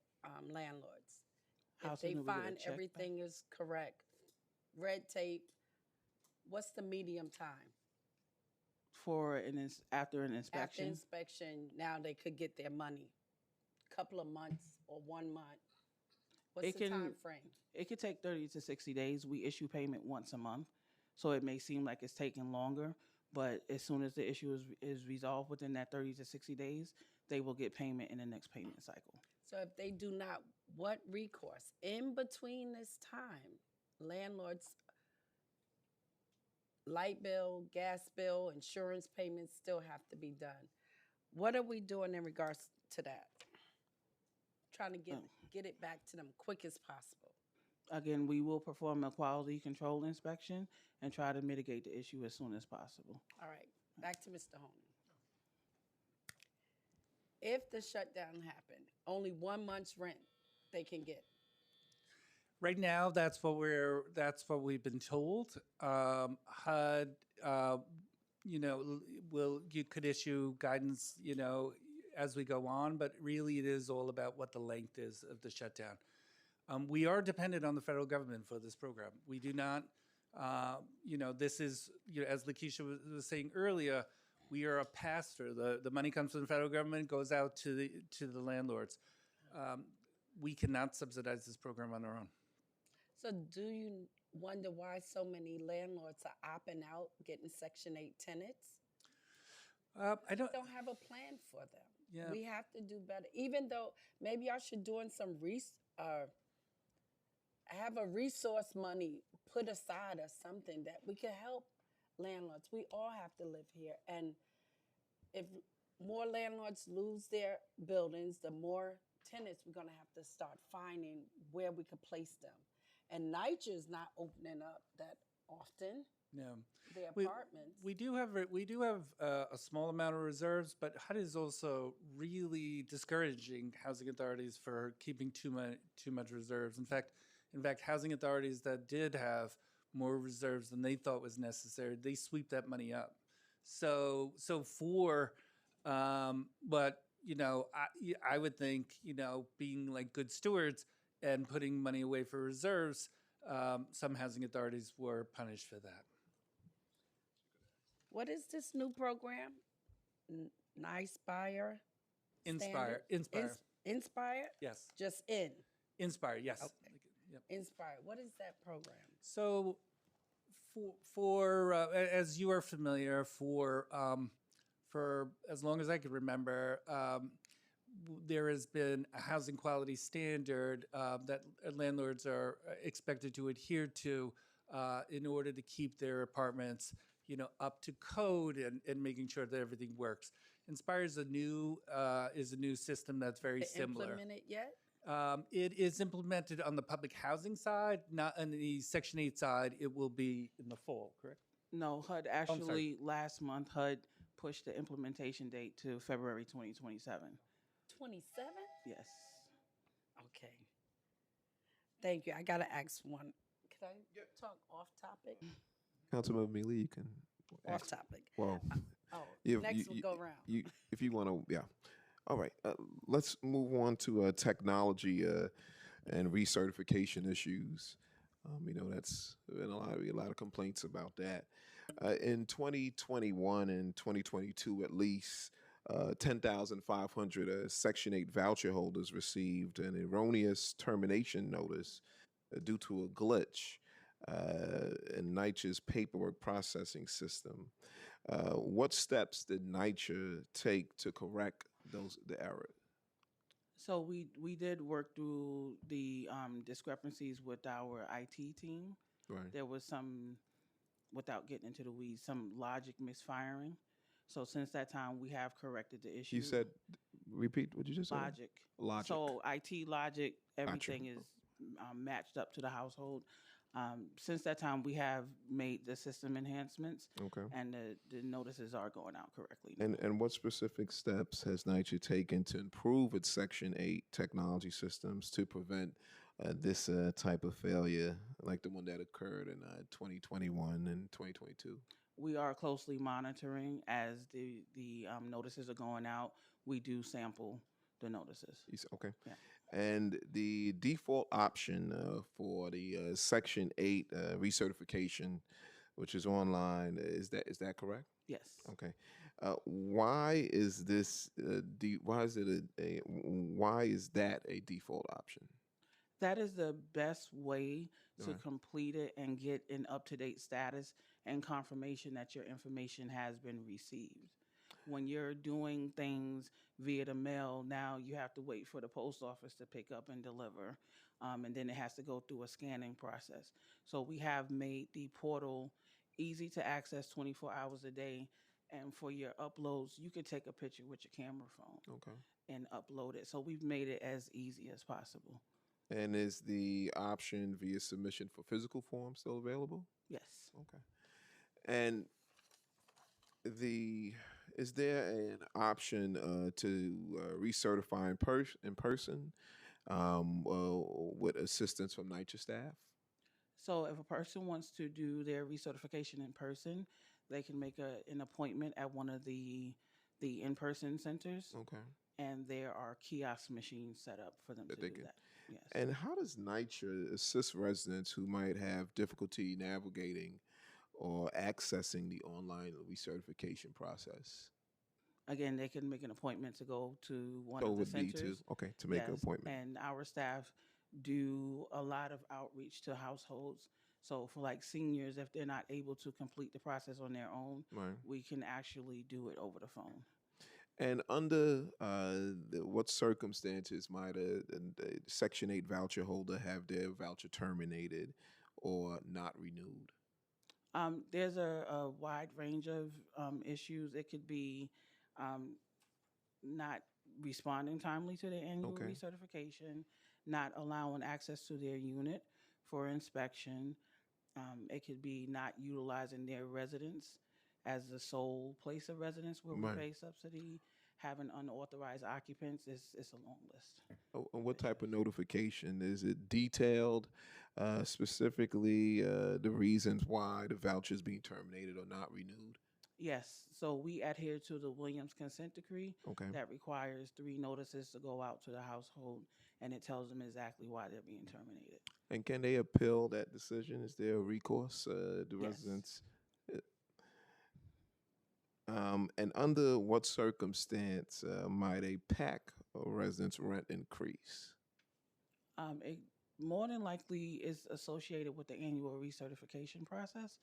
landlords? How If they soon do we get a find check back? everything is correct, red tape, what's the medium time? For after an After inspection, inspection, now they could get their money. Couple of months or 1 month? What's It the can- time frame? it could take 30 to 60 days. We issue payment once a month, so it may seem like it's taking longer, but as soon as the issue is resolved within that 30 to 60 days, they will get payment in the next payment cycle. So if they do not, what recourse? In between this time, landlords' light bill, gas bill, insurance payments still have to be done. What are we doing in regards to that? Trying to get it back to them quick as possible. Again, we will perform a quality control inspection and try to mitigate the issue as soon as possible. All right, back to Mr. Holman. If the shutdown happened, only 1 month's rent they can get. Right now, that's what we've been told. HUD, you could issue guidance, as we go on, but really it is all about what the length is of the shutdown. We are dependent on the federal government for this program. We do not, this is, as Nycc was saying earlier, we are a pass-through. The money comes from the federal government, goes out to the landlords. We cannot subsidize this program on our own. So do you wonder why so many landlords are opting out, getting Section 8 tenants? I don't. Don't have a plan for them. Yeah. We have to do better. Even though maybe I should doing some have a resource money put aside or something that we could help landlords. We all have to live here, and if more landlords lose their buildings, the more tenants we're going to have to start finding where we could place them. And Nycc is not opening up that often. No. The apartments. We do have a small amount of reserves, but HUD is also really discouraging housing authorities for keeping too much reserves. In fact, housing authorities that did have more reserves than they thought was necessary, they sweep that money up. But I would think, being like good stewards and putting money away for reserves, some housing authorities were punished for that. What is this new program? Nice Buyer? Inspire. standard? Inspire. Inspire? Yes. Just in. Inspire. Yes. Okay. Yep. Inspire. What is that program? So, as you are familiar, for as long as I can remember, there has been a housing quality standard that landlords are expected to adhere to in order to keep their apartments, up to code and making sure that everything works. Inspire is a new system that's very similar. Implement it yet? It is implemented on the public housing side, not on the Section 8 side. It will be in the fall, correct? No, HUD actually last month HUD pushed the implementation date to February 2027. 27? Yes. Okay. Thank you. I gotta ask one. Can I talk off topic? Councilmember Mealy, you can. Off topic. Well, Oh, if next we'll go around. if you want to, yeah. All right. Let's move on to technology and recertification issues. That's been a lot of complaints about that. In 2021 and 2022, at least 10,500 Section 8 voucher holders received an erroneous termination notice due to a glitch in Nycc's paperwork processing system. What steps did Nycc take to correct the error? So we did work through the discrepancies with our IT team. Right. There was some, without getting into the weeds, some logic misfiring. So since that time, we have corrected the issue. You said, repeat what you just said. Logic. Logic. So IT logic, everything is matched up to the household. Since that time, we have made the system enhancements. Okay. And the notices are going out correctly now. And what specific steps has Nycc taken to improve its Section 8 technology systems to prevent this type of failure, like the one that occurred in 2021 and 2022? We are closely monitoring as the notices are going out. We do sample the notices. Okay. Yeah. And the default option for the Section 8 recertification, which is online, is that correct? Yes. Okay. Why is this? Why is that a default option? That is the best way to Right. complete it and get an up-to-date status and confirmation that your information has been received. When you're doing things via the mail, now you have to wait for the post office to pick up and deliver, and then it has to go through a scanning process. So we have made the portal easy to access 24 hours a day, and for your uploads, you can take a picture with your camera phone Okay. and upload it. So we've made it as easy as possible. And is the option via submission for physical form still available? Yes. Okay. And is there an option to recertify in person with assistance from Nycc staff? So if a person wants to do their recertification in person, they can make an appointment at one of the in-person centers, Okay. and there are kiosk machines set up for them That to they do can- that. Yes. And how does Nycc assist residents who might have difficulty navigating or accessing the online recertification process? Again, they can make an appointment to go to one So of it the would be centers. to make an Yes, appointment. and our staff do a lot of outreach to households. So for like seniors, if they're not able to complete the process on their own, Right. we can actually do it over the phone. And under what circumstances might a Section 8 voucher holder have their voucher terminated or not renewed? There's a wide range of issues. It could be not responding timely to their annual Okay. recertification, not allowing access to their unit for inspection. It could be not utilizing their residence as the sole place of residence where Right. we pay subsidy, having unauthorized occupants. It's a long list. And what type of notification? Is it detailed specifically the reasons why the voucher is being terminated or not renewed? Yes, so we adhere to the Williams consent decree Okay. that requires 3 notices to go out to the household, and it tells them exactly why they're being terminated. And can they appeal that decision? Is there a recourse? The Yes. residents. And under what circumstance might a PAC or residence rent increase? It more than likely is associated with the annual recertification process.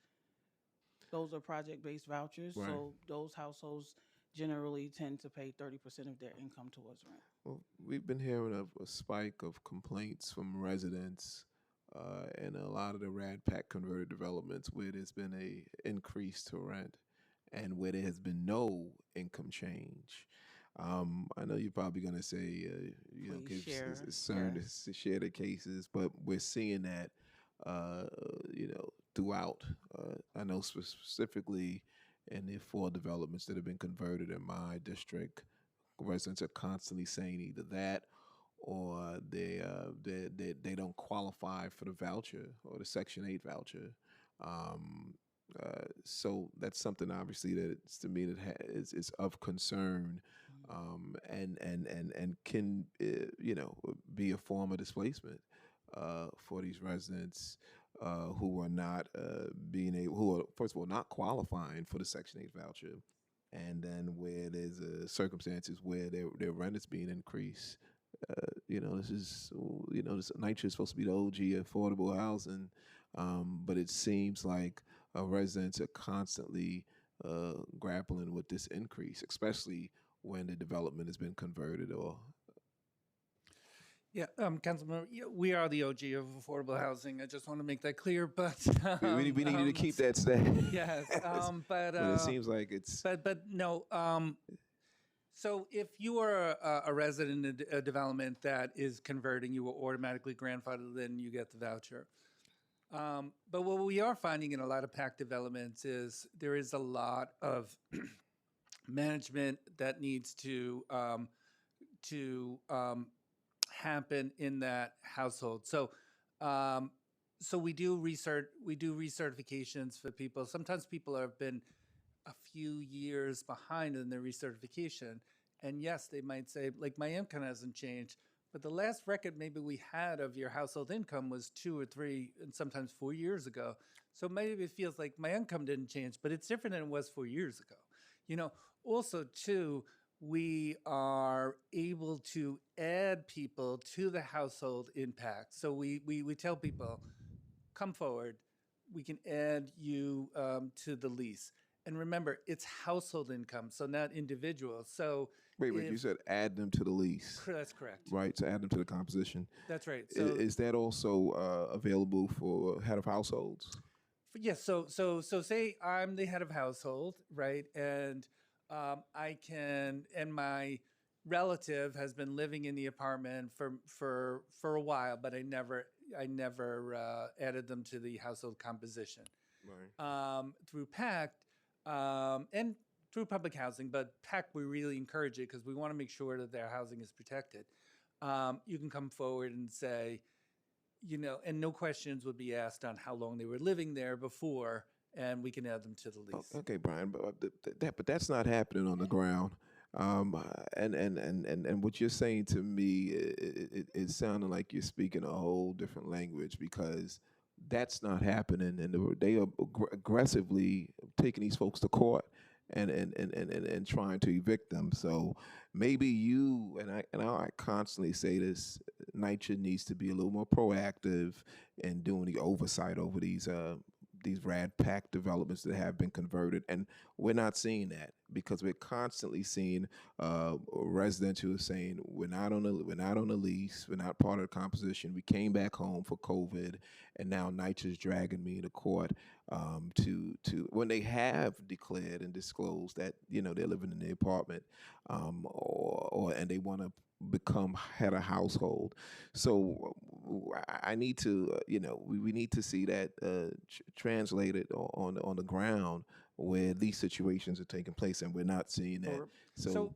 Those are project-based vouchers, Right. so those households generally tend to pay 30% of their income towards rent. Well, we've been hearing of a spike of complaints from residents in a lot of the RAD PAC converted developments where there's been a increase to rent and where there has been no income change. I know you're probably going to say, Please give share, to share the cases, but we're seeing that, throughout. I know specifically in the four developments that have been converted in my district, residents are constantly saying either that or they don't qualify for the voucher or the Section 8 voucher. So that's something obviously that it's, to me that is of concern, and can be a form of displacement for these residents who are not who are first of all not qualifying for the Section 8 voucher, and then where there's circumstances where their rent is being increased. This is this Nycc is supposed to be the OG affordable housing, but it seems like residents are constantly grappling with this increase, especially when the development has been converted or. Yeah, Councilman, we are the OG of affordable housing. I just want to make that clear. But We need to keep that status. yes, but it seems like it's. But no. So if you are a resident in a development that is converting, you will automatically grandfathered, then you get the voucher. But what we are finding in a lot of PAC developments is there is a lot of management that needs to happen in that household. So we do recertifications for people. Sometimes people have been a few years behind in their recertification, and yes, they might say, like, my income hasn't changed, but the last record maybe we had of your household income was 2 or 3 and sometimes 4 years ago. So maybe it feels like my income didn't change, but it's different than it was 4 years ago. Also too, we are able to add people to the household impact. So we tell people, come forward, we can add you to the lease. And remember, it's household income, so not individual. So Wait, you said add them to the lease. That's correct. Right, to add them to the composition. That's right. So is that also available for head of households? Yes. So say I'm the head of household, right? And and my relative has been living in the apartment for a while, but I never added them to the household composition. Right. Through PACT and through public housing, but PACT, we really encourage it because we want to make sure that their housing is protected. You can come forward and say, and no questions would be asked on how long they were living there before, and we can add them to the lease. Okay, Brian, but that's not happening on the ground. And what you're saying to me, it sounded like you're speaking a whole different language, because that's not happening, and they are aggressively taking these folks to court and trying to evict them. So maybe you and I constantly say this: Nycc needs to be a little more proactive in doing the oversight over these RAD PAC developments that have been converted, and we're not seeing that because we're constantly seeing residents who are saying we're not on a lease, we're not part of the composition. We came back home for COVID, and now Nycc is dragging me to court to when they have declared and disclosed that they're living in the apartment, and they want to become head of household. So I need to, we need to see that translated on the ground where these situations are taking place, and we're not seeing that. So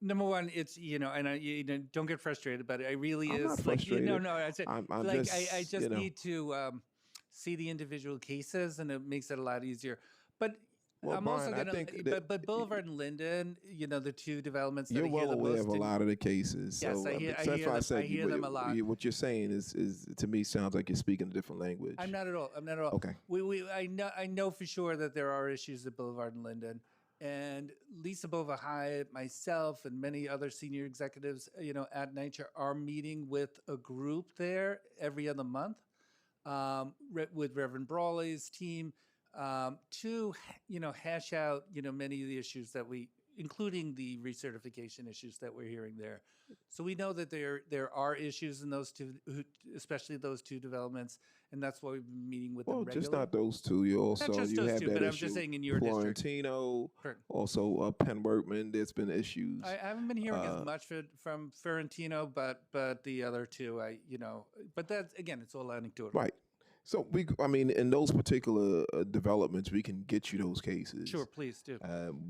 number one, it's and don't get frustrated, but it really I'm is not like frustrated. I said, I'm like just, I just need to see the individual cases, and it makes it a lot easier. But Well, I'm also Brian, I gonna, think that but Boulevard and Linden, the two developments that you're I hear well the aware most. of a lot of the cases. Yes, So, I hear, so that's why I them. said I hear them a lot. what you're saying is to me sounds like you're speaking a different language. I'm not at all. I'm not at all. Okay. I know for sure that there are issues at Boulevard and Linden, and Lisa Bova Hyatt, myself, and many other senior executives, at Nycc are meeting with a group there every other month, with Reverend Brawley's team, to hash out many of the issues that including the recertification issues that we're hearing there. So we know that there are issues in those two, especially those two developments, and that's why we've been meeting with them Well, regularly. just not those two. You also just you those have two, that but I'm issue. just saying in your district. Florentino, Correct. also Penn Workman. There's been issues. I haven't been hearing as much from Ferrantino, but the other two, but that's again, it's all anecdotal. Right. So I mean, in those particular developments, we can get you those cases. Sure, please do.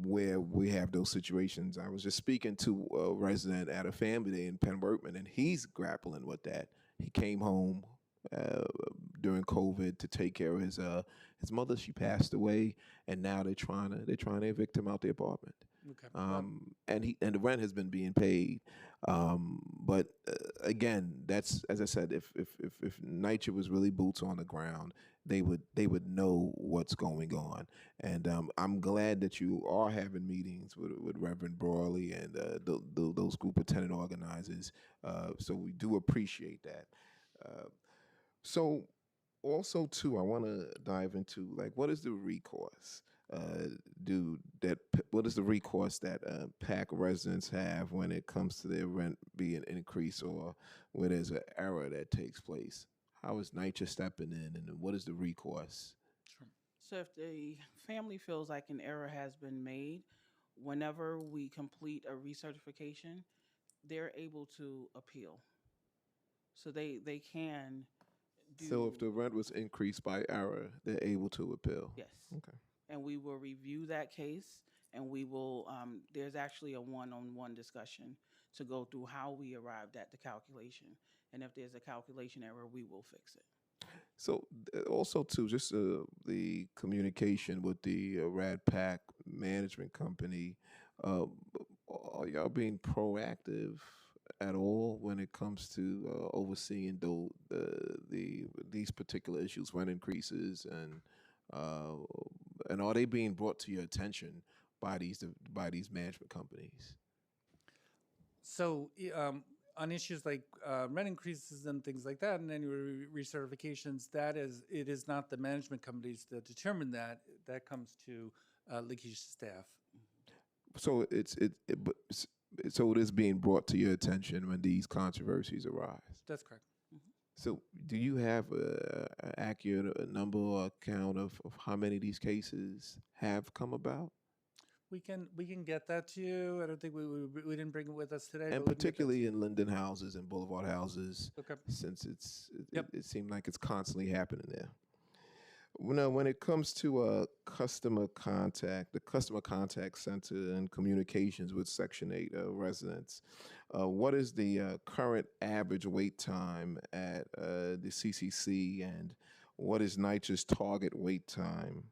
Where we have those situations. I was just speaking to a resident at a family day in Penn Workman, and he's grappling with that. He came home during COVID to take care of his mother. She passed away, and now they're trying to evict him out the apartment. Okay. And the rent has been being paid. But again, that's, as I said, if Nycc was really boots on the ground, they would know what's going on. And I'm glad that you are having meetings with Reverend Brawley and those group of tenant organizers. So we do appreciate that. So also too, I want to dive into what is the recourse? What is the recourse that PAC residents have when it comes to their rent being increased or when there's an error that takes place? How is Nycc stepping in, and what is the recourse? Sure. So if the family feels like an error has been made, whenever we complete a recertification, they're able to appeal. So they can do. So if the rent was increased by error, they're able to appeal. Yes. Okay. And we will review that case, and we will, there's actually a one-on-one discussion to go through how we arrived at the calculation. And if there's a calculation error, we will fix it. So also too, just the communication with the Rad Pack management company, are y'all being proactive at all when it comes to overseeing these particular issues, rent increases, and are they being brought to your attention by these management companies? So on issues like rent increases and things like that, and then recertifications, it is not the management companies that determine that. That comes to Nycc staff. So so it is being brought to your attention when these controversies arise. That's correct. So do you have an accurate number or count of how many of these cases have come about? We can get that to you. I don't think we didn't bring it with us today. And particularly in Linden houses and Boulevard houses, Okay. since it seemed like it's constantly happening there. Now, when it comes to customer contact, the customer contact center and communications with Section 8 residents, what is the current average wait time at the CCC, and what is Nycc's target wait time?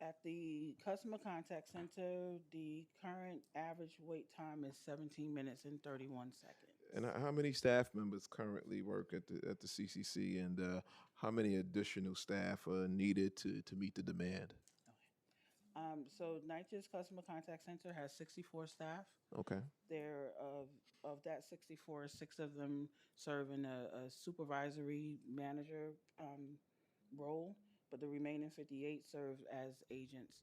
At the customer contact center, the current average wait time is 17 minutes and 31 seconds. And how many staff members currently work at the CCC, and how many additional staff are needed to meet the demand? So Nycc's customer contact center has 64 staff. Okay. There of that 64, 6 of them serve in a supervisory manager role, but the remaining 58 serve as agents.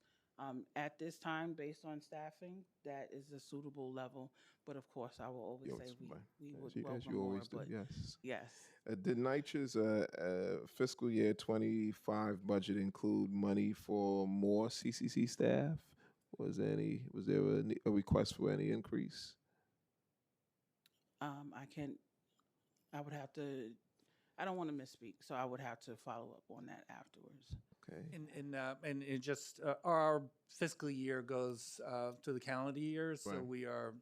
At this time, based on staffing, that is a suitable level. But of course, I will always say we would welcome more. But yes. Yes. Did Nycc's fiscal year 25 budget include money for more CCC staff? Was there a request for any increase? I would have to. I don't want to misspeak, so I would have to follow up on that afterwards. Okay. And it just our fiscal year goes to the calendar year, so Right. we are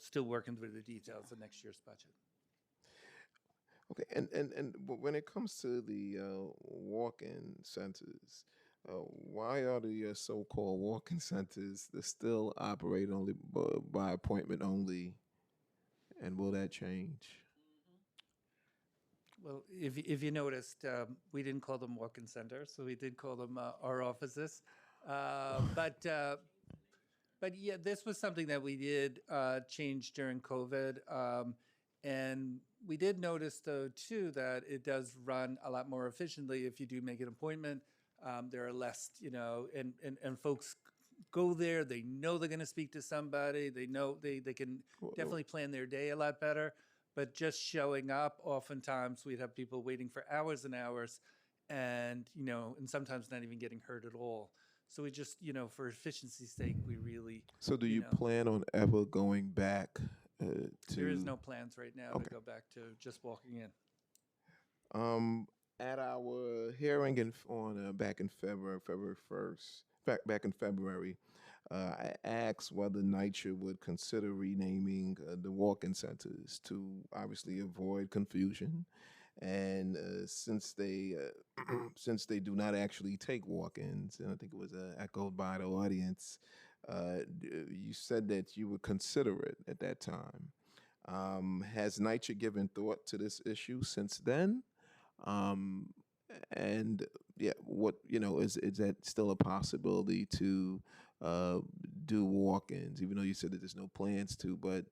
still working through the details of next year's budget. Okay, and when it comes to the walk-in centers, Why are the so-called walk-in centers they still operate only by appointment only, and will that change? Well, if you noticed, we didn't call them walk-in centers, so we did call them our offices. Uh, but uh, but yeah, this was something that we did change during COVID, and we did notice though too that it does run a lot more efficiently if you do make an appointment. There are less, and folks go there. They know they're going to speak to somebody. They know they can definitely plan their day a lot better. But just showing up, oftentimes we'd have people waiting for hours and hours, and sometimes not even getting heard at all. So we just, for efficiency's sake, we really, So do you plan on ever going back to? there is no plans right now Okay. to go back to just walking in. At our hearing back in February 1st, back in February, I asked whether Nycc would consider renaming the walk-in centers to obviously avoid confusion, and since they since they do not actually take walk-ins, and I think it was echoed by the audience, you said that you would consider it at that time. Has Nycc given thought to this issue since then? Um, and yeah, what is that still a possibility to uh, do walk-ins, even though you said that there's no plans to, but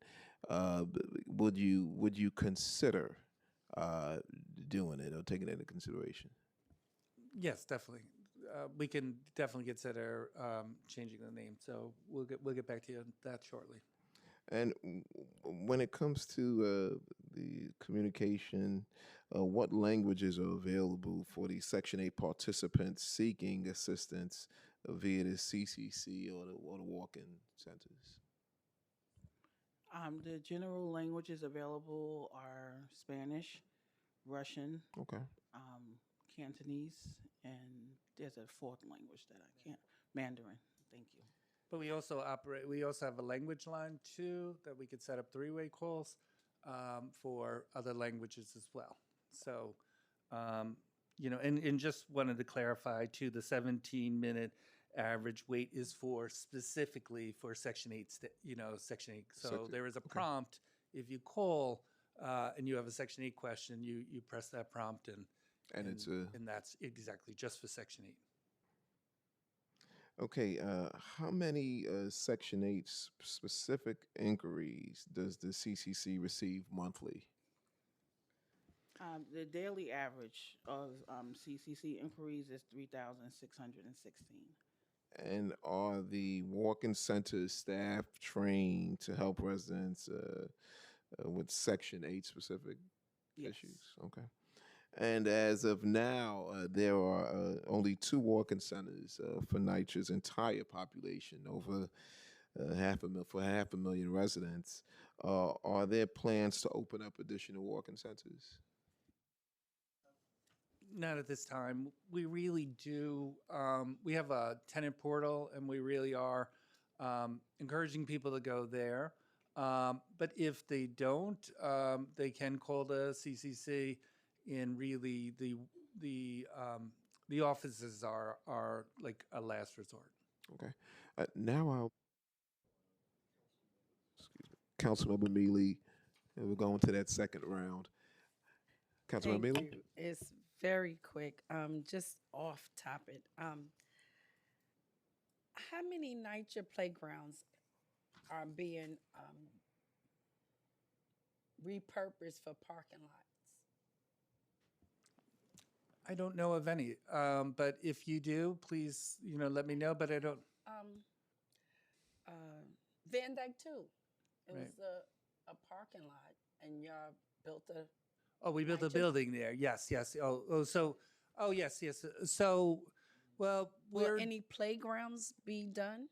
would you consider uh, doing it or taking it into consideration? Yes, definitely. We can definitely consider changing the name. So we'll get back to you on that shortly. And when it comes to the communication, what languages are available for the Section 8 participants seeking assistance via the CCC or the walk-in centers? The general languages available are Spanish, Russian, Okay. Cantonese, and there's a fourth language that I can't, Mandarin. Thank you. But we also have a language line too that we could set up three-way calls for other languages as well. So, and just wanted to clarify too, the 17-minute average wait is specifically for Section 8, Section 8. So there is a prompt. If you call and you have a Section 8 question, you press that prompt And and that's exactly just for Section 8. okay. How many Section 8 specific inquiries does the CCC receive monthly? The daily average of CCC inquiries is 3,616. And are the walk-in centers staff trained to help residents with Section 8 specific Yes. issues? Okay. And as of now, there are only 2 walk-in centers for Nycc's entire population, over half a million residents. Are there plans to open up additional walk-in centers? Not at this time. We really do. We have a tenant portal, and we really are encouraging people to go there. But if they don't, they can call the CCC. And really, the offices are like a last resort. Okay. Now I'll, excuse me, Councilmember Mealy, and we're going to that second round. Councilmember Thank Mealy? you. It's very quick. Just off topic. How many Nycc playgrounds are being repurposed for parking lots? I don't know of any, but if you do, please, let me know. But I don't. Van Dyke too. It Right. was a parking lot, and y'all built a. Oh, we built a Nycc? building there. Yes. Yes. So, well, Will any playgrounds be done?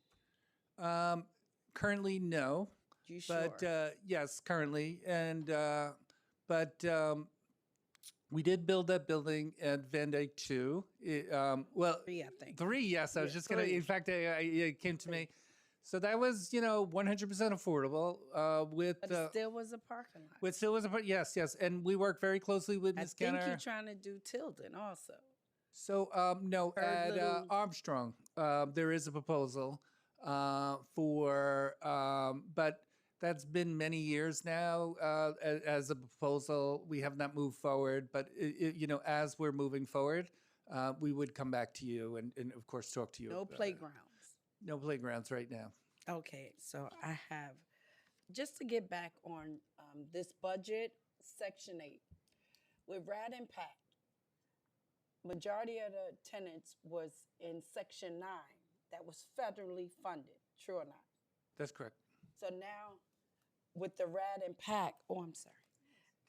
Currently, no. You sure? But yes, currently, and but we did build that building at Van Dyke 2. Well, 3, I think. 3, yes. I was Yeah, just gonna. 3. In fact, it came to me. So that was 100% affordable. But it still was a parking lot. Yes, and we work very closely with I Ms. think Kenner. you're trying to do Tilden also. So no, Heard at little- Armstrong, there is a proposal but that's been many years now as a proposal. We have not moved forward, but as we're moving forward, we would come back to you and of course talk to you. No playgrounds. No playgrounds right now. Okay, so I have, just to get back on this budget, Section 8, with RAD and PAC, majority of the tenants was in Section 9 that was federally funded, true or not? That's correct. So now, with the RAD and PAC,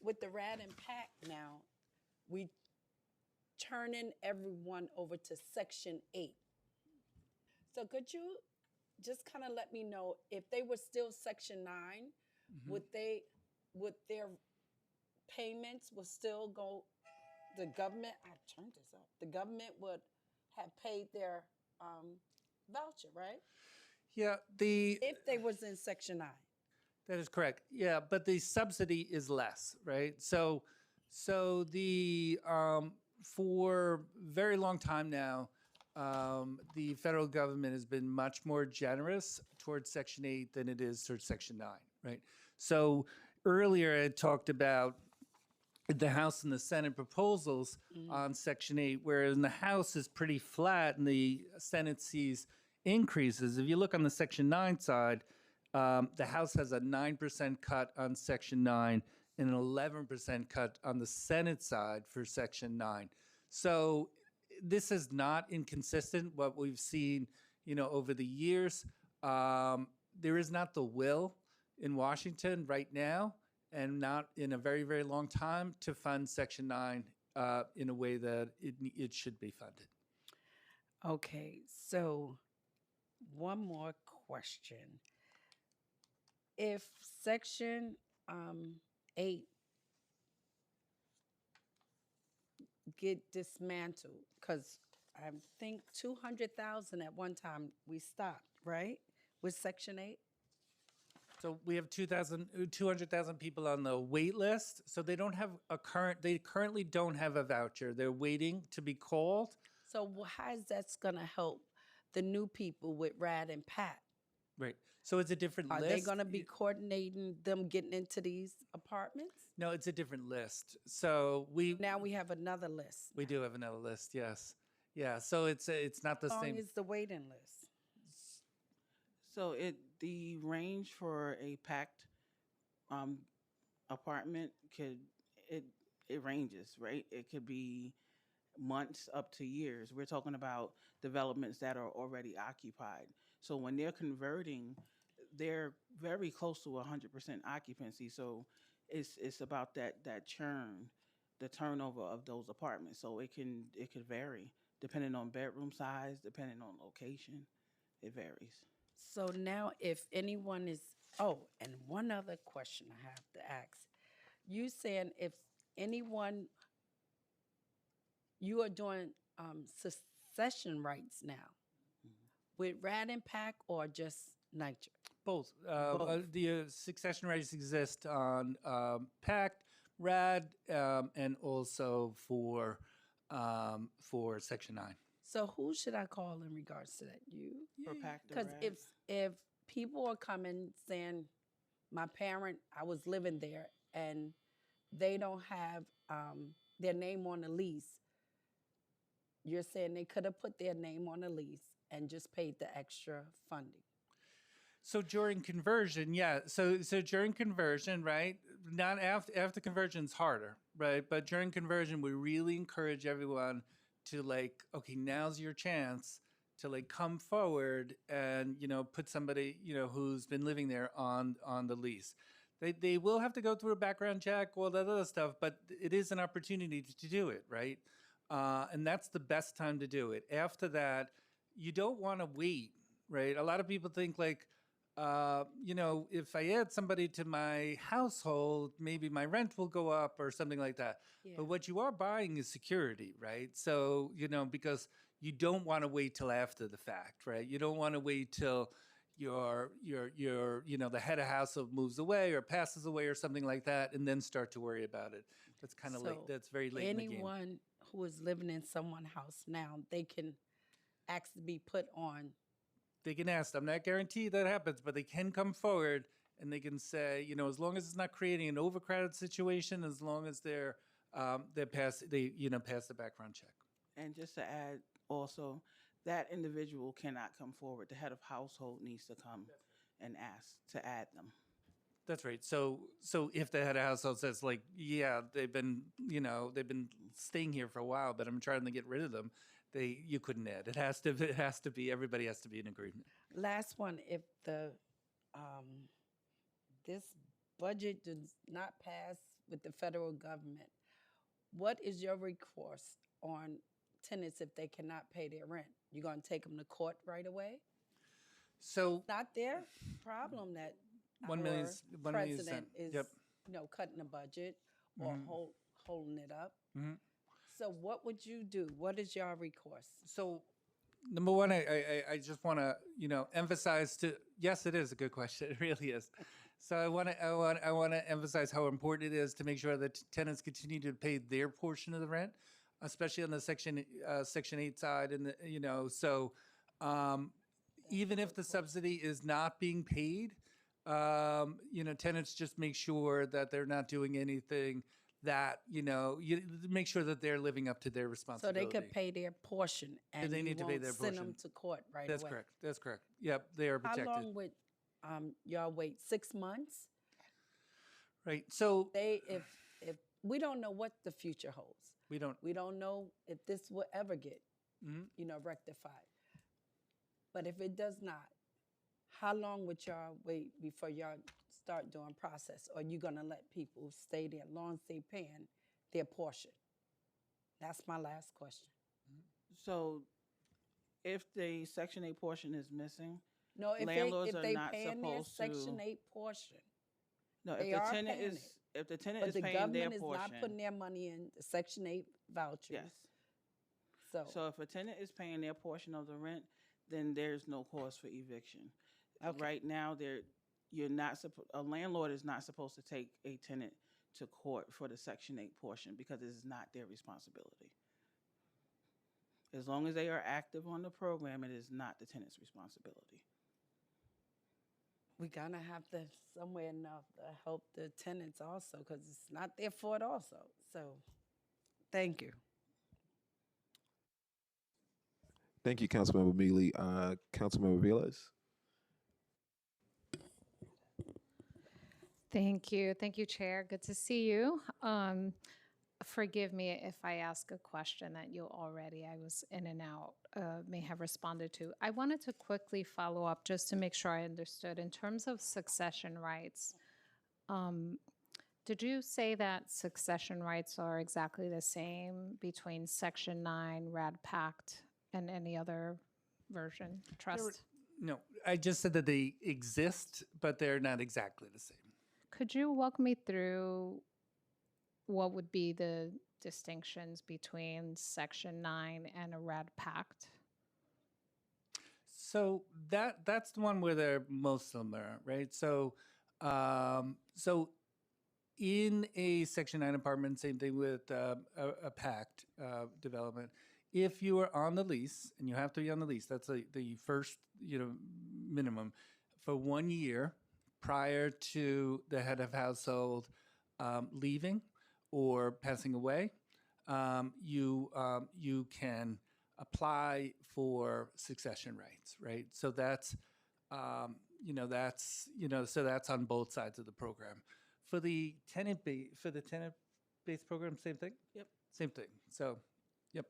with the RAD and PAC now, we turning everyone over to Section 8. So could you just kind of let me know if they were still Section 9, would their payments would still go, the government, I turned this up, the government would have paid their voucher, right? Yeah, If they was in Section 9. that is correct. Yeah, but the subsidy is less, right? So the for very long time now, the federal government has been much more generous towards Section 8 than it is towards Section 9, right? So earlier I talked about the House and the Senate proposals on Section 8, whereas in the House is pretty flat and the Senate sees increases. If you look on the Section 9 side, the House has a 9% cut on Section 9 and an 11% cut on the Senate side for Section 9. So this is not inconsistent what we've seen, over the years. There is not the will in Washington right now, and not in a very, very long time, to fund Section 9 in a way that it should be funded. Okay, so one more question. If Section 8 get dismantled, because I think 200,000 at one time we stopped, right, with Section 8? So we have 200,000 people on the wait list. So they don't have they currently don't have a voucher. They're waiting to be called. So how is that going to help the new people with RAD and PAT? Right. So it's a different Are list. they going to be coordinating them getting into these apartments? No, it's a different list. So Now we have another list. we do have another list. Yes. Yeah. So it's not the How long same. is the waiting list? So the range for a packed apartment it ranges, right? It could be months up to years. We're talking about developments that are already occupied. So when they're converting, they're very close to 100% occupancy. So it's about that churn, the turnover of those apartments. So it could vary depending on bedroom size, depending on location. It varies. So now if anyone is, and one other question I have to ask. You saying if anyone, you are doing succession rights now with RAD and PAC or just Nycc? Both. Both. The succession rights exist on PACT, RAD, and also for Section 9. So who should I call in regards to that? You? For packed or Because rad? if people are coming saying, my parent, I was living there, and they don't have their name on the lease, you're saying they could have put their name on the lease and just paid the extra funding. So during conversion, yeah. So during conversion, right? Not after conversion's harder, right? But during conversion, we really encourage everyone to okay, now's your chance to come forward and put somebody who's been living there on the lease. They will have to go through a background check, all that other stuff, but it is an opportunity to do it, right? And that's the best time to do it. After that, you don't want to wait, right? A lot of people think if I add somebody to my household, maybe my rent will go up or something like that. Yeah. But what you are buying is security, right? So, because you don't want to wait till after the fact, right? You don't want to wait till your the head of household moves away or passes away or something like that, and then start to worry about it. That's kind of late. That's very late in the game. Anyone who is living in someone's house now, they can ask to be put on. They can ask. I'm not guaranteed that happens, but they can come forward and they can say, you know, as long as it's not creating an overcrowded situation, as long as they pass the background check. And just to add also, that individual cannot come forward. The head of household needs to come and ask to add them. That's right. So if the head of household says like, yeah, they've been staying here for a while, but I'm trying to get rid of them, you couldn't add. It has to be everybody has to be in agreement. Last one, if the this budget does not pass with the federal government, what is your recourse on tenants if they cannot pay their rent? You're going to take them to court right away? So Not their problem that $1 million our president is, Yep. cutting the budget or holding it up. Mhm. So what would you do? What is your recourse? So, number one, I just want to emphasize yes, it is a good question. It really is. So I want to emphasize how important it is to make sure that tenants continue to pay their portion of the rent, especially on the Section 8 side, and even if the subsidy is not being paid, tenants just make sure that they're not doing anything that, you make sure that they're living up to their So responsibility. they could pay their portion and They need to you pay won't their send them portion. to court right That's away. correct. That's correct. Yep, they are How protected. long would y'all wait? 6 months? Right. So If we don't know what the future holds. we don't. We don't know if this will ever get, Mhm. rectified. But if it does not, how long would y'all wait before y'all start doing process? Or you gonna let people stay there as long as they paying their portion? That's my last question. So if the Section 8 portion is missing, No, if landlords if are they not paying their supposed Section to. 8 portion, No, They if the are tenant paying is it. if the tenant but is the paying their government is portion, not putting their money in the Section 8 vouchers. yes. So, So if a tenant is paying their portion of the rent, then there's no cause for eviction. Okay. Right now, a landlord is not supposed to take a tenant to court for the Section 8 portion because it is not their responsibility. As long as they are active on the program, it is not the tenant's responsibility. we gonna have to somewhere enough to help the tenants also, because it's not their fault also. So, thank you. Thank you, Councilmember Mealy. Councilmember Velez. Thank you. Thank you, Chair. Good to see you. Forgive me if I ask a question that you already, I was in and out, may have responded to. I wanted to quickly follow up just to make sure I understood. In terms of succession rights, did you say that succession rights are exactly the same between Section 9, RAD Pact, and any other version, trust? No, I just said that they exist, but they're not exactly the same. Could you walk me through what would be the distinctions between Section 9 and a RAD Pact? So that's the one where they're most similar, right? So in a Section 9 apartment, same thing with a pact development. If you are on the lease, and you have to be on the lease, that's the first minimum for 1 year prior to the head of household leaving or passing away, you can apply for succession rights, right? So that's so that's on both sides of the program. For the tenant-based program, same thing. Yep. Same thing. So, yep.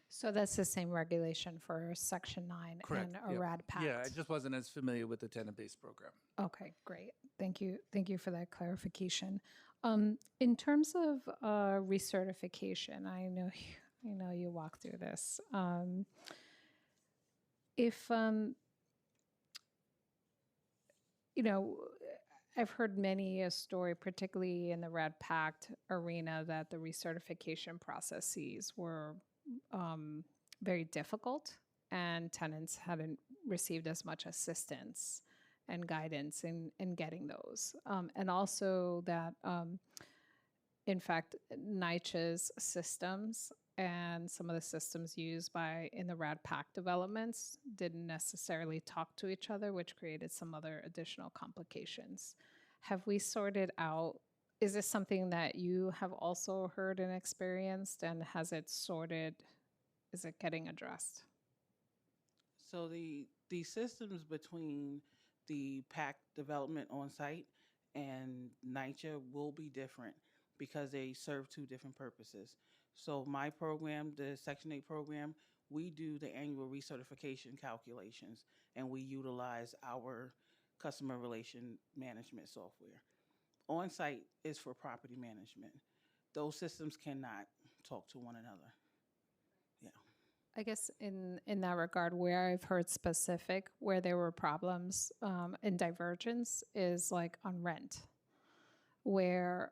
So that's the same regulation for Section 9 Correct. and a Yep. RAD Pact? Yeah, I just wasn't as familiar with the tenant-based program. Okay, great. Thank you. Thank you for that clarification. In terms of recertification, I know you walked through this. If I've heard many a story, particularly in the RAD Pact arena, that the recertification processes were very difficult, and tenants hadn't received as much assistance and guidance in getting those. And also that in fact, Nycc systems and some of the systems used in the Rad Pack developments didn't necessarily talk to each other, which created some other additional complications. Have we sorted out, is this something that you have also heard and experienced, and has it sorted, is it getting addressed? So the systems between the PAC development on site and NYCHA will be different because they serve two different purposes. So my program, the Section 8 program, we do the annual recertification calculations, and we utilize our customer relation management software. On site is for property management. Those systems cannot talk to one another. Yeah. I guess in that regard, where I've heard specific, where there were problems and divergence is like on rent, where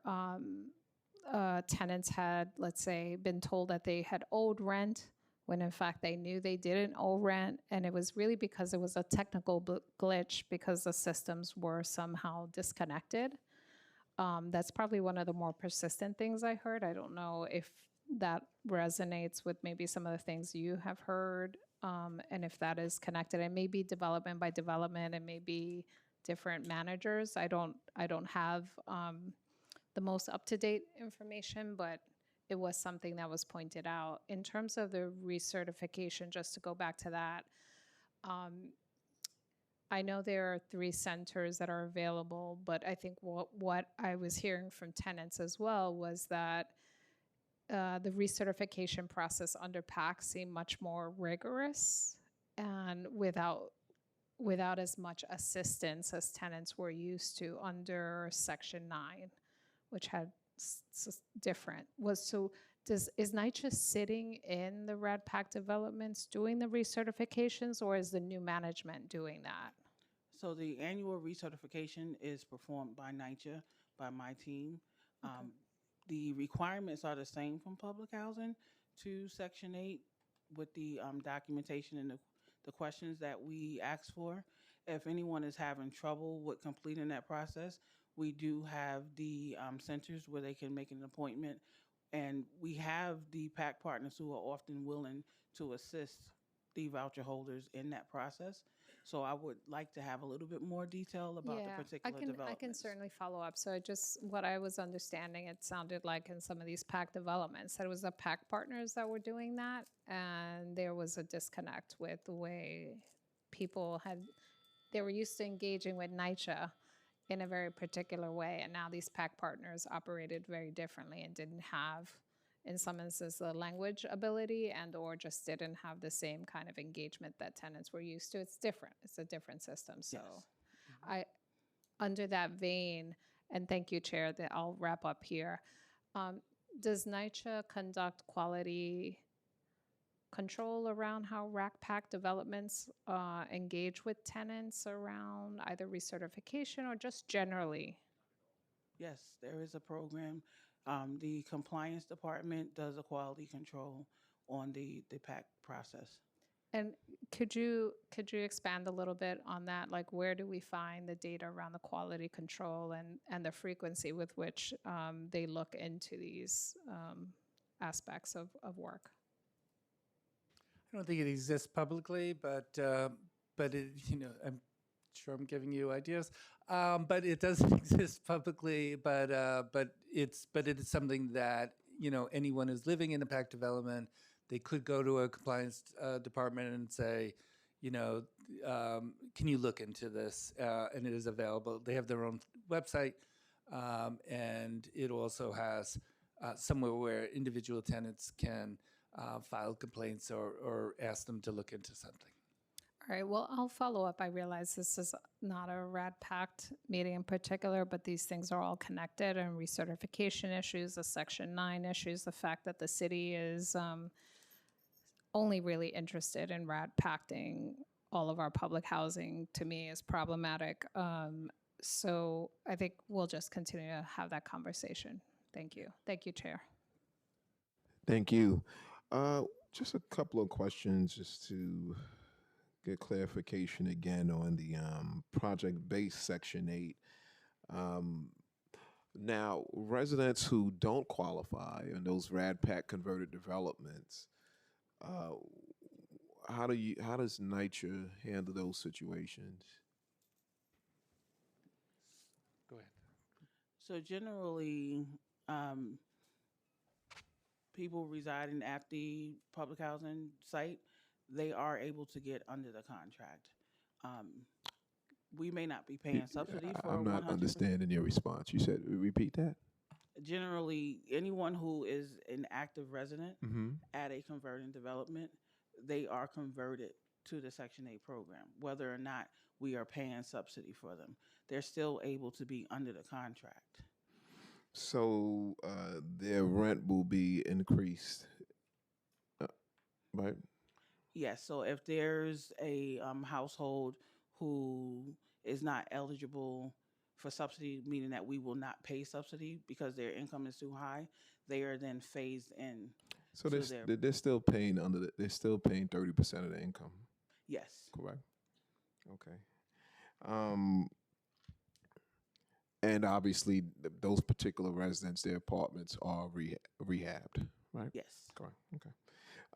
tenants had, let's say, been told that they had owed rent when in fact they knew they didn't owe rent. And it was really because it was a technical glitch because the systems were somehow disconnected. That's probably one of the more persistent things I heard. I don't know if that resonates with maybe some of the things you have heard, and if that is connected. And maybe development by development, and maybe different managers. I don't have the most up-to-date information, but it was something that was pointed out. In terms of the recertification, just to go back to that, I know there are 3 centers that are available, but I think what I was hearing from tenants as well was that the recertification process under PAC seemed much more rigorous and without as much assistance as tenants were used to under Section 9, which had different. Is NYCHA sitting in the Rad Pack developments doing the recertifications, or is the new management doing that? So the annual recertification is performed by NYCHA, by my team. The requirements are the same from public housing to Section 8 with the documentation and the questions that we ask for. If anyone is having trouble with completing that process, we do have the centers where they can make an appointment. And we have the PAC partners who are often willing to assist the voucher holders in that process. So I would like to have a little bit more detail about the particular developments. I can certainly follow up. So what I was understanding, it sounded like in some of these PAC developments, that it was the PAC partners that were doing that, and there was a disconnect with the way they were used to engaging with NYCHA in a very particular way, and now these PAC partners operated very differently and didn't have, in some instances, the language ability or just didn't have the same kind of engagement that tenants were used to. It's different. It's a different system. So under that vein, and thank you, Chair, that I'll wrap up here. Does NYCHA conduct quality control around how Rack Pack developments engage with tenants around either recertification or just generally? Yes, there is a program. The compliance department does a quality control on the PAC process. And could you expand a little bit on that? Like, where do we find the data around the quality control and the frequency with which they look into these aspects of work? I don't think it exists publicly, but it, I'm sure I'm giving you ideas. But it doesn't exist publicly. But it is something that anyone who's living in a PAC development, they could go to a compliance department and say, can you look into this? And it is available. They have their own website, and it also has somewhere where individual tenants can file complaints or ask them to look into something. All right, well, I'll follow up. I realize this is not a Rad Pact meeting in particular, but these things are all connected, and recertification issues, the Section 9 issues, the fact that the city is only really interested in Rad Pacting all of our public housing, to me, is problematic. So I think we'll just continue to have that conversation. Thank you. Thank you, Chair. Thank you. Just a couple of questions just to get clarification again on the project-based Section 8. Now, residents who don't qualify in those Rad Pack converted developments, uh, how does NYCC handle those situations? Go ahead. So generally, um, people residing at the public housing site, they are able to get under the contract. Um, we may not be paying subsidy for I'm not 100%. understanding your response. You said, repeat that? Generally, anyone who is an active resident Mm-hmm. at a converting development, they are converted to the Section 8 program, whether or not we are paying subsidy for them. They're still able to be under the contract. So their rent will be increased, right? Yes, so if there's a household who is not eligible for subsidy, meaning that we will not pay subsidy because their income is too high, they are then phased in. So to they're still paying they're still paying 30% of the income, Yes. correct? Okay. Um, and obviously those particular residents, their apartments are rehabbed, right? Yes. Correct. Okay.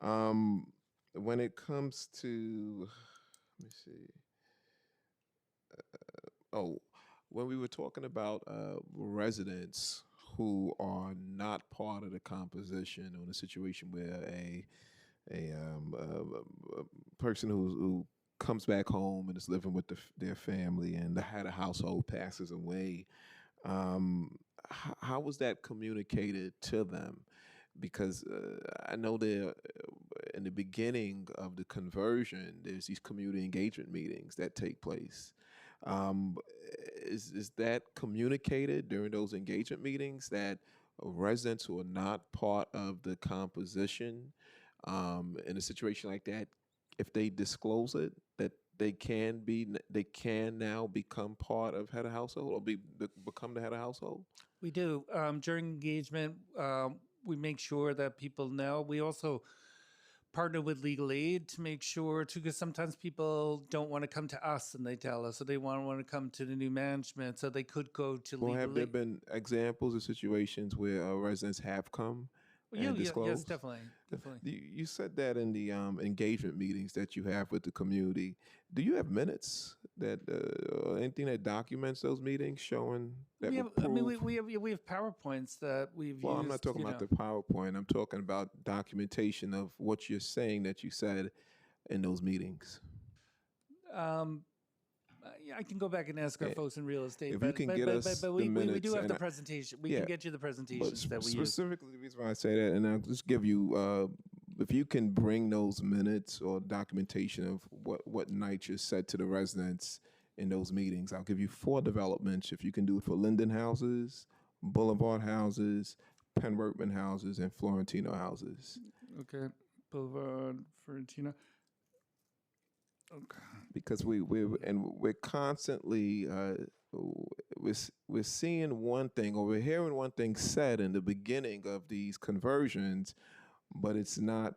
Um, when it comes to, let me see. Oh, when we were talking about residents who are not part of the composition, or in a situation where a person who comes back home and is living with their family and the head of household passes away, how was that communicated to them? Because I know there, in the beginning of the conversion, there's these community engagement meetings that take place. Um, is that communicated during those engagement meetings that residents who are not part of the composition, in a situation like that, if they disclose it, that they can now become part of head of household, or become the head of household? We do. During engagement, we make sure that people know. We also partner with legal aid to make sure too, because sometimes people don't want to come to us and they tell us, so they want to come to the new management, so they could go to Well, legal have there aid. been examples of situations where residents have come and Yes, disclosed? definitely. You said that in the engagement meetings that you have with the community. Do you have minutes that or anything that documents those meetings showing that We will have, prove? I mean, we have PowerPoints that we've Well, used. I'm not talking about the PowerPoint. I'm talking about documentation of what you're saying that you said in those meetings. Yeah, I can go back and ask our folks in real estate. If you can get us the we minutes do have and the presentation. We yeah, can get you the but presentations that we use. specifically, the reason why I say that, and I'll just give you, if you can bring those minutes or documentation of what Nycc said to the residents in those meetings, I'll give you 4 developments. If you can do it for Linden houses, Boulevard houses, Penn Workman houses, and Florentino houses. Okay, Boulevard, Florentino. Okay. Because we're constantly we're seeing one thing, or we're hearing one thing said in the beginning of these conversions, but it's not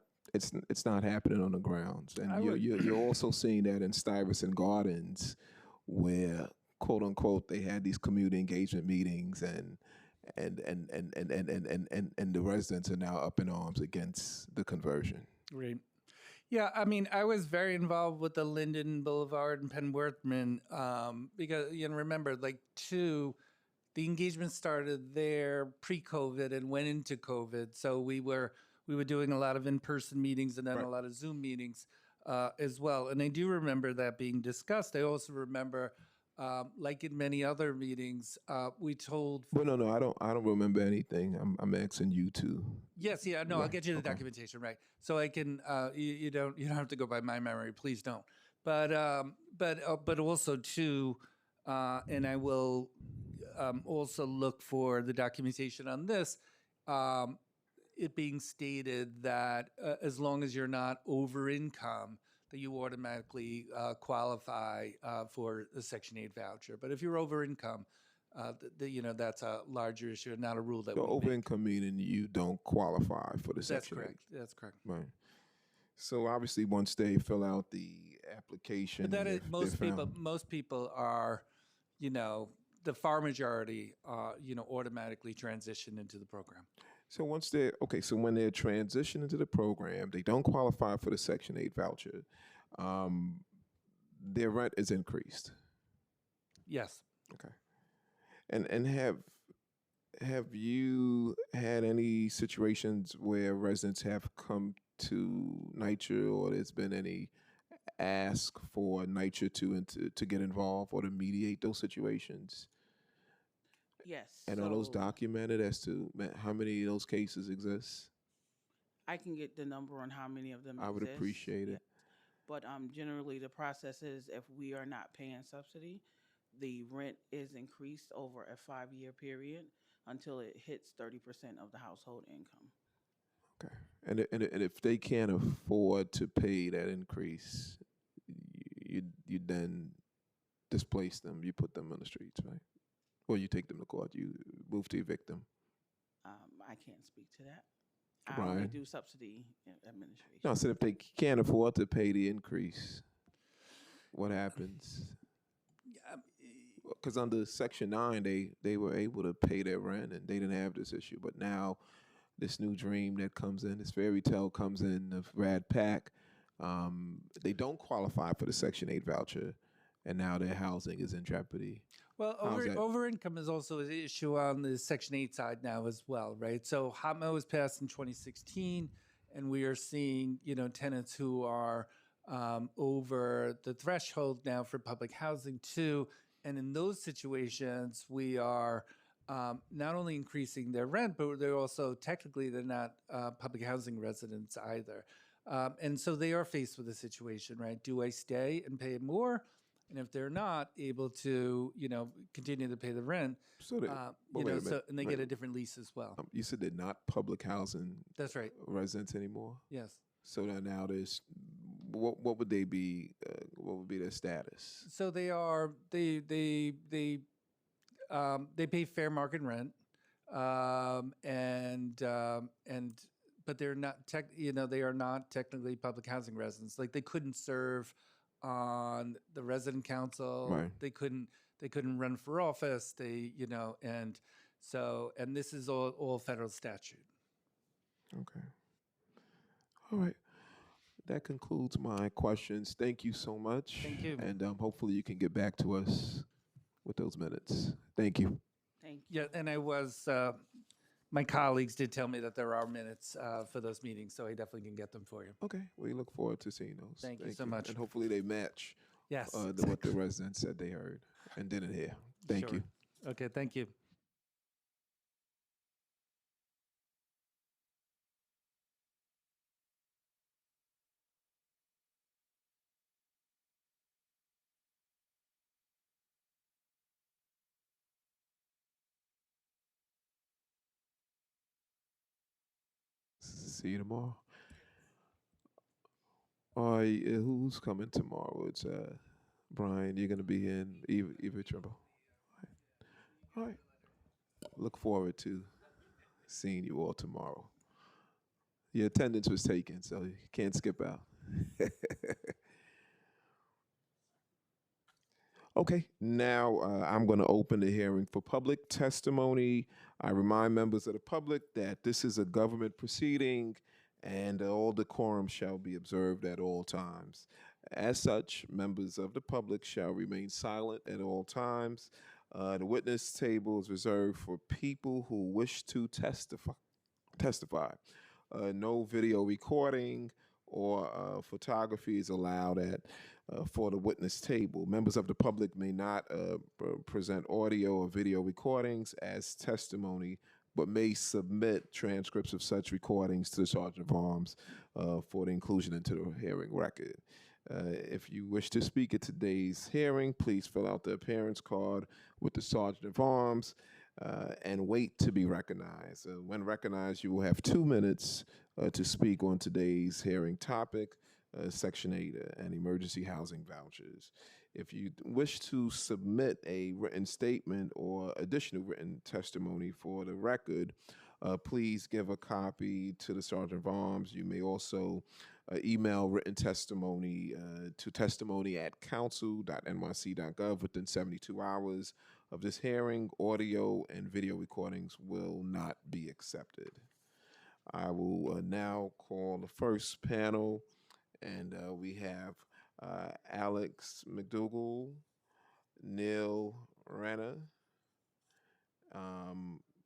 happening on the grounds. And you're also seeing that in Stuyvesant Gardens, where quote unquote they had these community engagement meetings, and the residents are now up in arms against the conversion. Right. Yeah, I mean, I was very involved with the Linden Boulevard and Penn Worthman because, remember, the engagement started there pre-COVID and went into COVID. So we were doing a lot of in-person meetings and then Right. a lot of Zoom meetings as well. And I do remember that being discussed. I also remember, like in many other meetings, we told. Well, no, I don't remember anything. I'm asking you to. Yes, yeah, no, I'll Right, get you the okay. documentation, right? So I can, you don't have to go by my memory, please don't. But also too, and I will also look for the documentation on this. It being stated that as long as you're not over income, that you automatically qualify for the Section 8 voucher. But if you're over income, that's a larger issue and not a rule that So we over make. income meaning you don't qualify for the That's Section correct. 8. That's correct. Right. So obviously, once they fill out the application, But that and is, they're found- most people are, the far majority, automatically transition into the program. So once they're okay, so when they're transitioned into the program, they don't qualify for the Section 8 voucher. Their rent is increased. Yes. Okay. And have you had any situations where residents have come to Nycc, or there's been any ask for Nycc to get involved or to mediate those situations? Yes. And are those So documented as to how many of those cases exist? I can get the number on how many of them I would exist. appreciate Yeah. it. But generally, the process is if we are not paying subsidy, the rent is increased over a 5-year period until it hits 30% of the household income. Okay. And if they can't afford to pay that increase, you then displace them. You put them on the streets, right? Or you take them to court. You move to evict them. I can't speak to that. I only Brian? do subsidy administration. No, I said if they can't afford to pay the increase, what happens? Because under Section 9, they were able to pay their rent and they didn't have this issue. But now, this new dream that comes in, this fairy tale comes in of Rad Pack, they don't qualify for the Section 8 voucher, and now their housing is in jeopardy. Well, How's that? over income is also an issue on the Section 8 side now as well, right? So HOTMA was passed in 2016, and we are seeing, tenants who are over the threshold now for public housing too. And in those situations, we are not only increasing their rent, but they're also technically they're not public housing residents either. And so they are faced with a situation, right? Do I stay and pay more? And if they're not able to, continue to pay the rent, So they, wait a minute, and they get a different lease as well. you said they're not public housing That's right. residents anymore? Yes. So now there's, what would they be, what would be their status? So they are they pay fair market rent, but they're not they are not technically public housing residents. Like they couldn't serve on the resident council. Right. They couldn't run for office. And this is all federal statute. Okay. All right. That concludes my questions. Thank you so much. Thank you. And hopefully you can get back to us with those minutes. Thank you. Thank you. Yeah, and my colleagues did tell me that there are minutes for those meetings, so I definitely can get them for you. Okay. We look forward to seeing those. Thank you so much. And hopefully they match Yes. what the residents said they heard and didn't hear. Thank Sure. you. Okay, thank you. See you tomorrow. Who's coming tomorrow? It's Brian. You're gonna be in Eva Trimble. All right. Look forward to seeing you all tomorrow. Your attendance was taken, so you can't skip out. Okay, now I'm going to open the hearing for public testimony. I remind members of the public that this is a government proceeding and all decorum shall be observed at all times. As such, members of the public shall remain silent at all times. The witness table is reserved for people who wish to testify. No video recording or photography is allowed for the witness table. Members of the public may not present audio or video recordings as testimony, but may submit transcripts of such recordings to the Sergeant of Arms for the inclusion into the hearing record. If you wish to speak at today's hearing, please fill out the appearance card with the Sergeant of Arms and wait to be recognized. When recognized, you will have 2 minutes to speak on today's hearing topic, Section 8 and emergency housing vouchers. If you wish to submit a written statement or additional written testimony for the record, please give a copy to the Sergeant of Arms. You may also email written testimony to testimony@council.nyc.gov within 72 hours of this hearing, audio and video recordings will not be accepted. I will now call the first panel, and we have Alex McDougall, Neil Rana.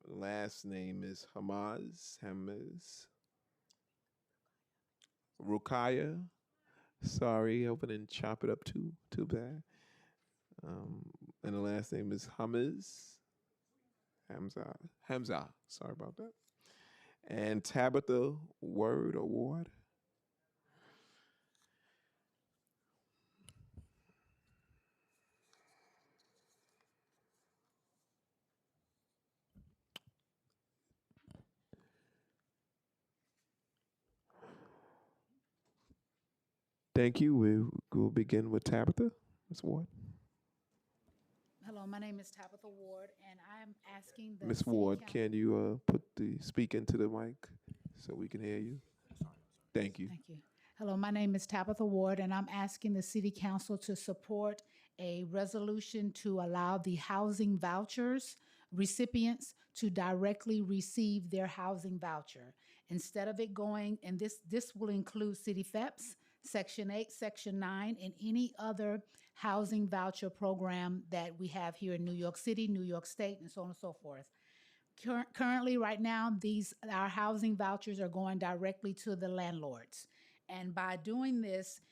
Last name is Hamaz. Rukaya. Sorry, I hope I didn't chop it up too bad. And the last name is Hamza. Sorry about that. And Tabitha Ward. Thank you. We'll begin with Tabitha. Ms. Ward. Hello, my name is Tabitha Ward, and I am asking the Ms. city Ward, coun- can you speak into the mic so we can hear you? Thank you. Thank you. Hello, my name is Tabitha Ward, and I'm asking the city council to support a resolution to allow the housing vouchers recipients to directly receive their housing voucher. Instead of it going, and this will include city FEPS, Section 8, Section 9, and any other housing voucher program that we have here in New York City, New York State, and so on and so forth. Currently, right now, our housing vouchers are going directly to the landlords. And by doing this,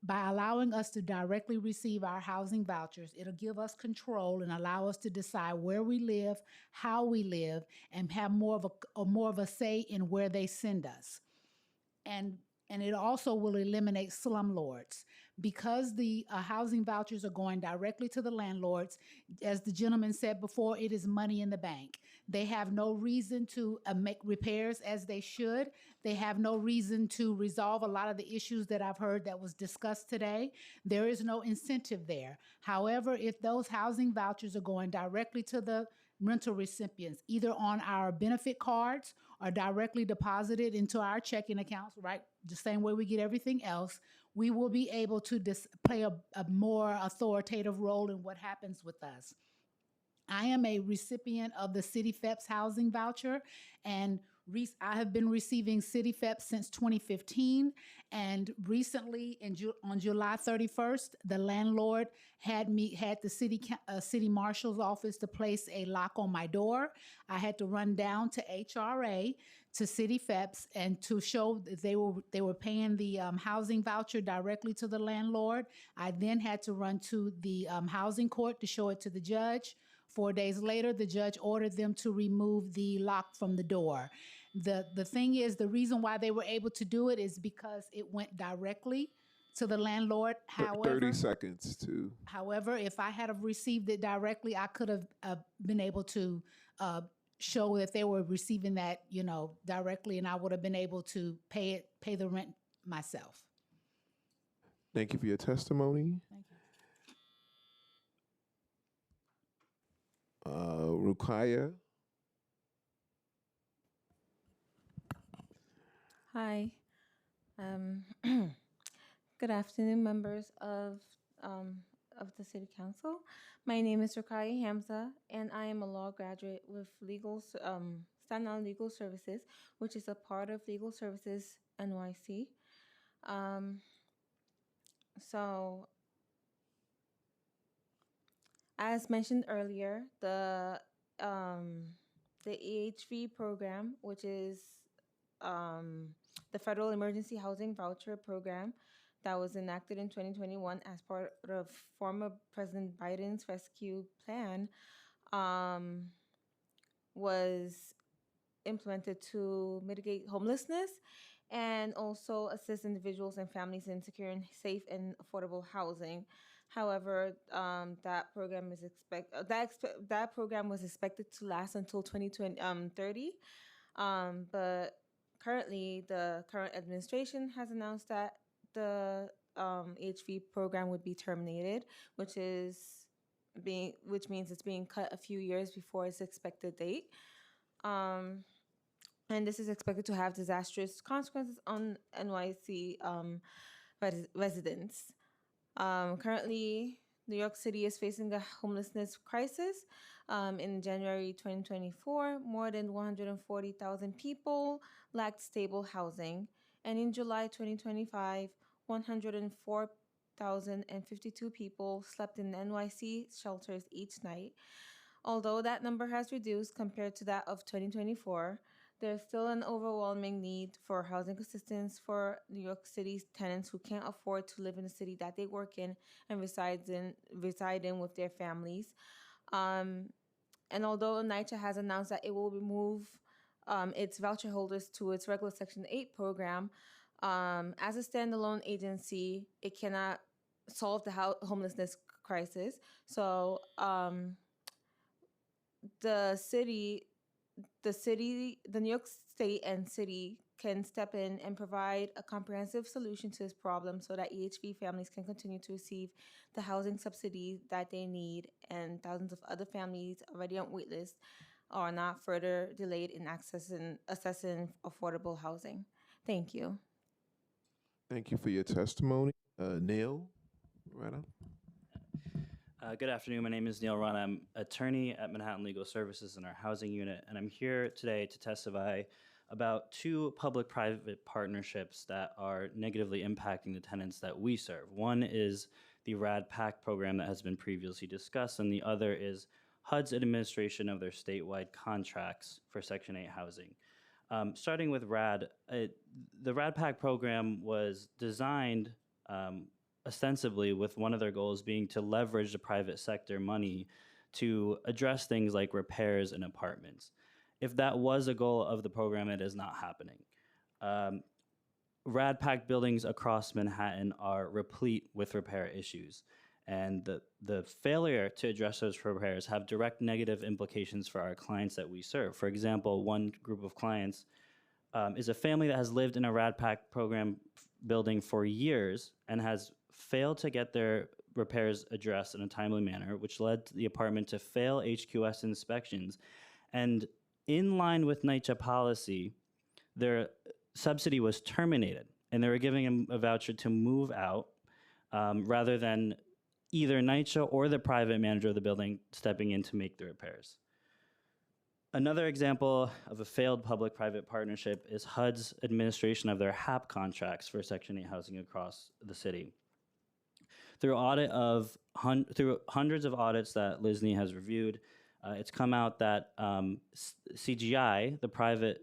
by allowing us to directly receive our housing vouchers, it'll give us control and allow us to decide where we live, how we live, and have more of a say in where they send us. And it also will eliminate slumlords. Because the housing vouchers are going directly to the landlords, as the gentleman said before, it is money in the bank. They have no reason to make repairs as they should. They have no reason to resolve a lot of the issues that I've heard that was discussed today. There is no incentive there. However, if those housing vouchers are going directly to the rental recipients, either on our benefit cards or directly deposited into our checking accounts, right? The same way we get everything else, we will be able to play a more authoritative role in what happens with us. I am a recipient of the City FEPS housing voucher, and I have been receiving City FEPS since 2015. And recently, on July 31st, the landlord had the city marshal's office to place a lock on my door. I had to run down to HRA to City FEPS and to show that they were paying the housing voucher directly to the landlord. I then had to run to the housing court to show it to the judge. 4 days later, the judge ordered them to remove the lock from the door. The thing is, the reason why they were able to do it is because it went directly to the landlord. 30 seconds to. However, if I had have received it directly, I could have been able to show that they were receiving that, directly, and I would have been able to pay the rent myself. Thank you for your testimony. Thank you. Rukaya. Hi. Good afternoon, members of the City Council. My name is Rukaya Hamza, and I am a law graduate with Staten Island Legal Services, which is a part of Legal Services NYC. So, as mentioned earlier, the EHV program, which is the Federal Emergency Housing Voucher Program that was enacted in 2021 as part of former President Biden's rescue plan, was implemented to mitigate homelessness and also assist individuals and families in securing safe and affordable housing. However, that program was expected to last until 2030, but currently, the current administration has announced that the HV program would be terminated, which means it's being cut a few years before its expected date. And this is expected to have disastrous consequences on NYC residents. Currently, New York City is facing a homelessness crisis. In January 2024, more than 140,000 people lacked stable housing. And in July 2025, 104,052 people slept in NYC shelters each night. Although that number has reduced compared to that of 2024, there's still an overwhelming need for housing assistance for New York City's tenants who can't afford to live in the city that they work in and reside in with their families. Um, and although NYCC has announced that it will remove its voucher holders to its regular Section 8 program, as a standalone agency, it cannot solve the homelessness crisis. So the city, the New York State and city can step in and provide a comprehensive solution to this problem so that EHV families can continue to receive the housing subsidies that they need, and thousands of other families already on waitlist are not further delayed in accessing affordable housing. Thank you. Thank you for your testimony. Neil, right up. Good afternoon. My name is Neil Rana. I'm attorney at Manhattan Legal Services in our housing unit, and I'm here today to testify about two public-private partnerships that are negatively impacting the tenants that we serve. One is the RAD PAC program that has been previously discussed, and the other is HUD's administration of their statewide contracts for Section 8 housing. Starting with RAD, the RAD PAC program was designed ostensibly with one of their goals being to leverage the private sector money to address things like repairs in apartments. If that was a goal of the program, it is not happening. RAD PAC buildings across Manhattan are replete with repair issues, and the failure to address those repairs have direct negative implications for our clients that we serve. For example, one group of clients is a family that has lived in a RAD PAC program building for years and has failed to get their repairs addressed in a timely manner, which led the apartment to fail HQS inspections. And in line with NYCC policy, their subsidy was terminated, and they were giving them a voucher to move out rather than either NYCC or the private manager of the building stepping in to make the repairs. Another example of a failed public-private partnership is HUD's administration of their HAP contracts for Section 8 housing across the city. Through hundreds of audits that Lisney has reviewed, it's come out that CGI, the private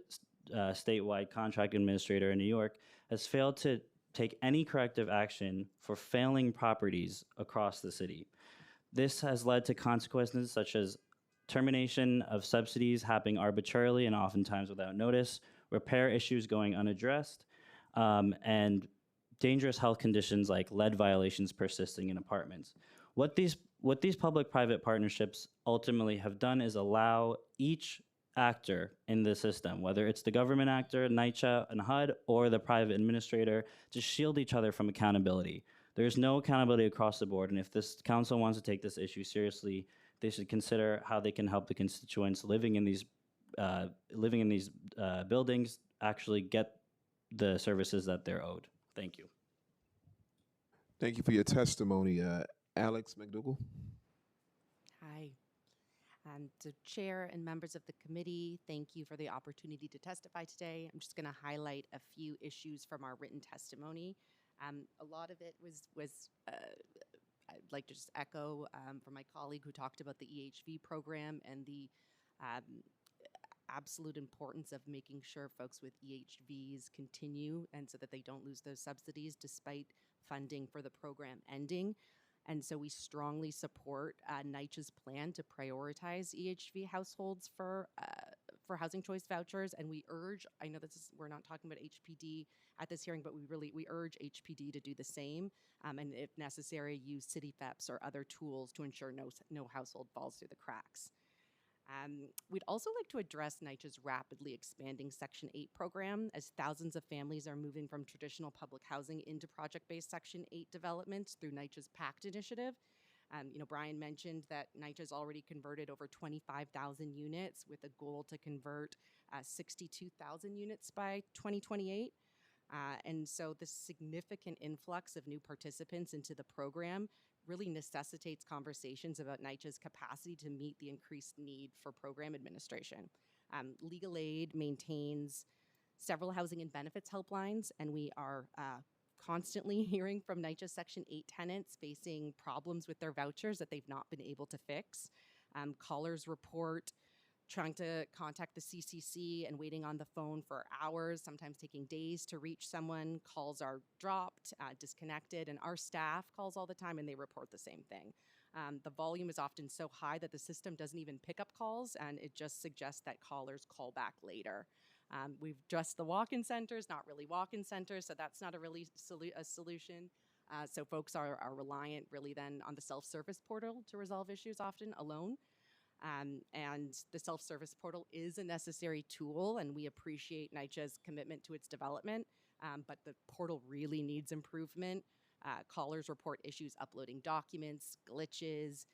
statewide contract administrator in New York, has failed to take any corrective action for failing properties across the city. This has led to consequences such as termination of subsidies happening arbitrarily and oftentimes without notice, repair issues going unaddressed, and dangerous health conditions like lead violations persisting in apartments. What these public-private partnerships ultimately have done is allow each actor in the system, whether it's the government actor, NYCC and HUD, or the private administrator, to shield each other from accountability. There's no accountability across the board, and if this council wants to take this issue seriously, they should consider how they can help the constituents living in these buildings actually get the services that they're owed. Thank you. Thank you for your testimony. Alex McDougall. Hi. So Chair and members of the committee, thank you for the opportunity to testify today. I'm just going to highlight a few issues from our written testimony. A lot of it was I'd like to just echo from my colleague who talked about the EHV program and the absolute importance of making sure folks with EHVs continue and so that they don't lose those subsidies despite funding for the program ending. And so we strongly support NYCC's plan to prioritize EHV households for housing choice vouchers. And we urge, I know we're not talking about HPD at this hearing, but we urge HPD to do the same. And if necessary, use city FEPs or other tools to ensure no household falls through the cracks. We'd also like to address NYCC's rapidly expanding Section 8 program as thousands of families are moving from traditional public housing into project-based Section 8 developments through NYCC's PACT initiative. Brian mentioned that NYCCC has already converted over 25,000 units with a goal to convert 62,000 units by 2028. And so the significant influx of new participants into the program really necessitates conversations about NYCC's capacity to meet the increased need for program administration. Legal Aid maintains several housing and benefits helplines, and we are constantly hearing from NYCC Section 8 tenants facing problems with their vouchers that they've not been able to fix. Callers report trying to contact the CCC and waiting on the phone for hours, sometimes taking days to reach someone. Calls are dropped, disconnected, and our staff calls all the time and they report the same thing. The volume is often so high that the system doesn't even pick up calls, and it just suggests that callers call back later. We've addressed the walk-in centers, not really walk-in centers, so that's not a really a solution. So folks are reliant really then on the self-service portal to resolve issues, often alone. And the self-service portal is a necessary tool, and we appreciate NYCC's commitment to its development, but the portal really needs improvement. Callers report issues uploading documents, glitches,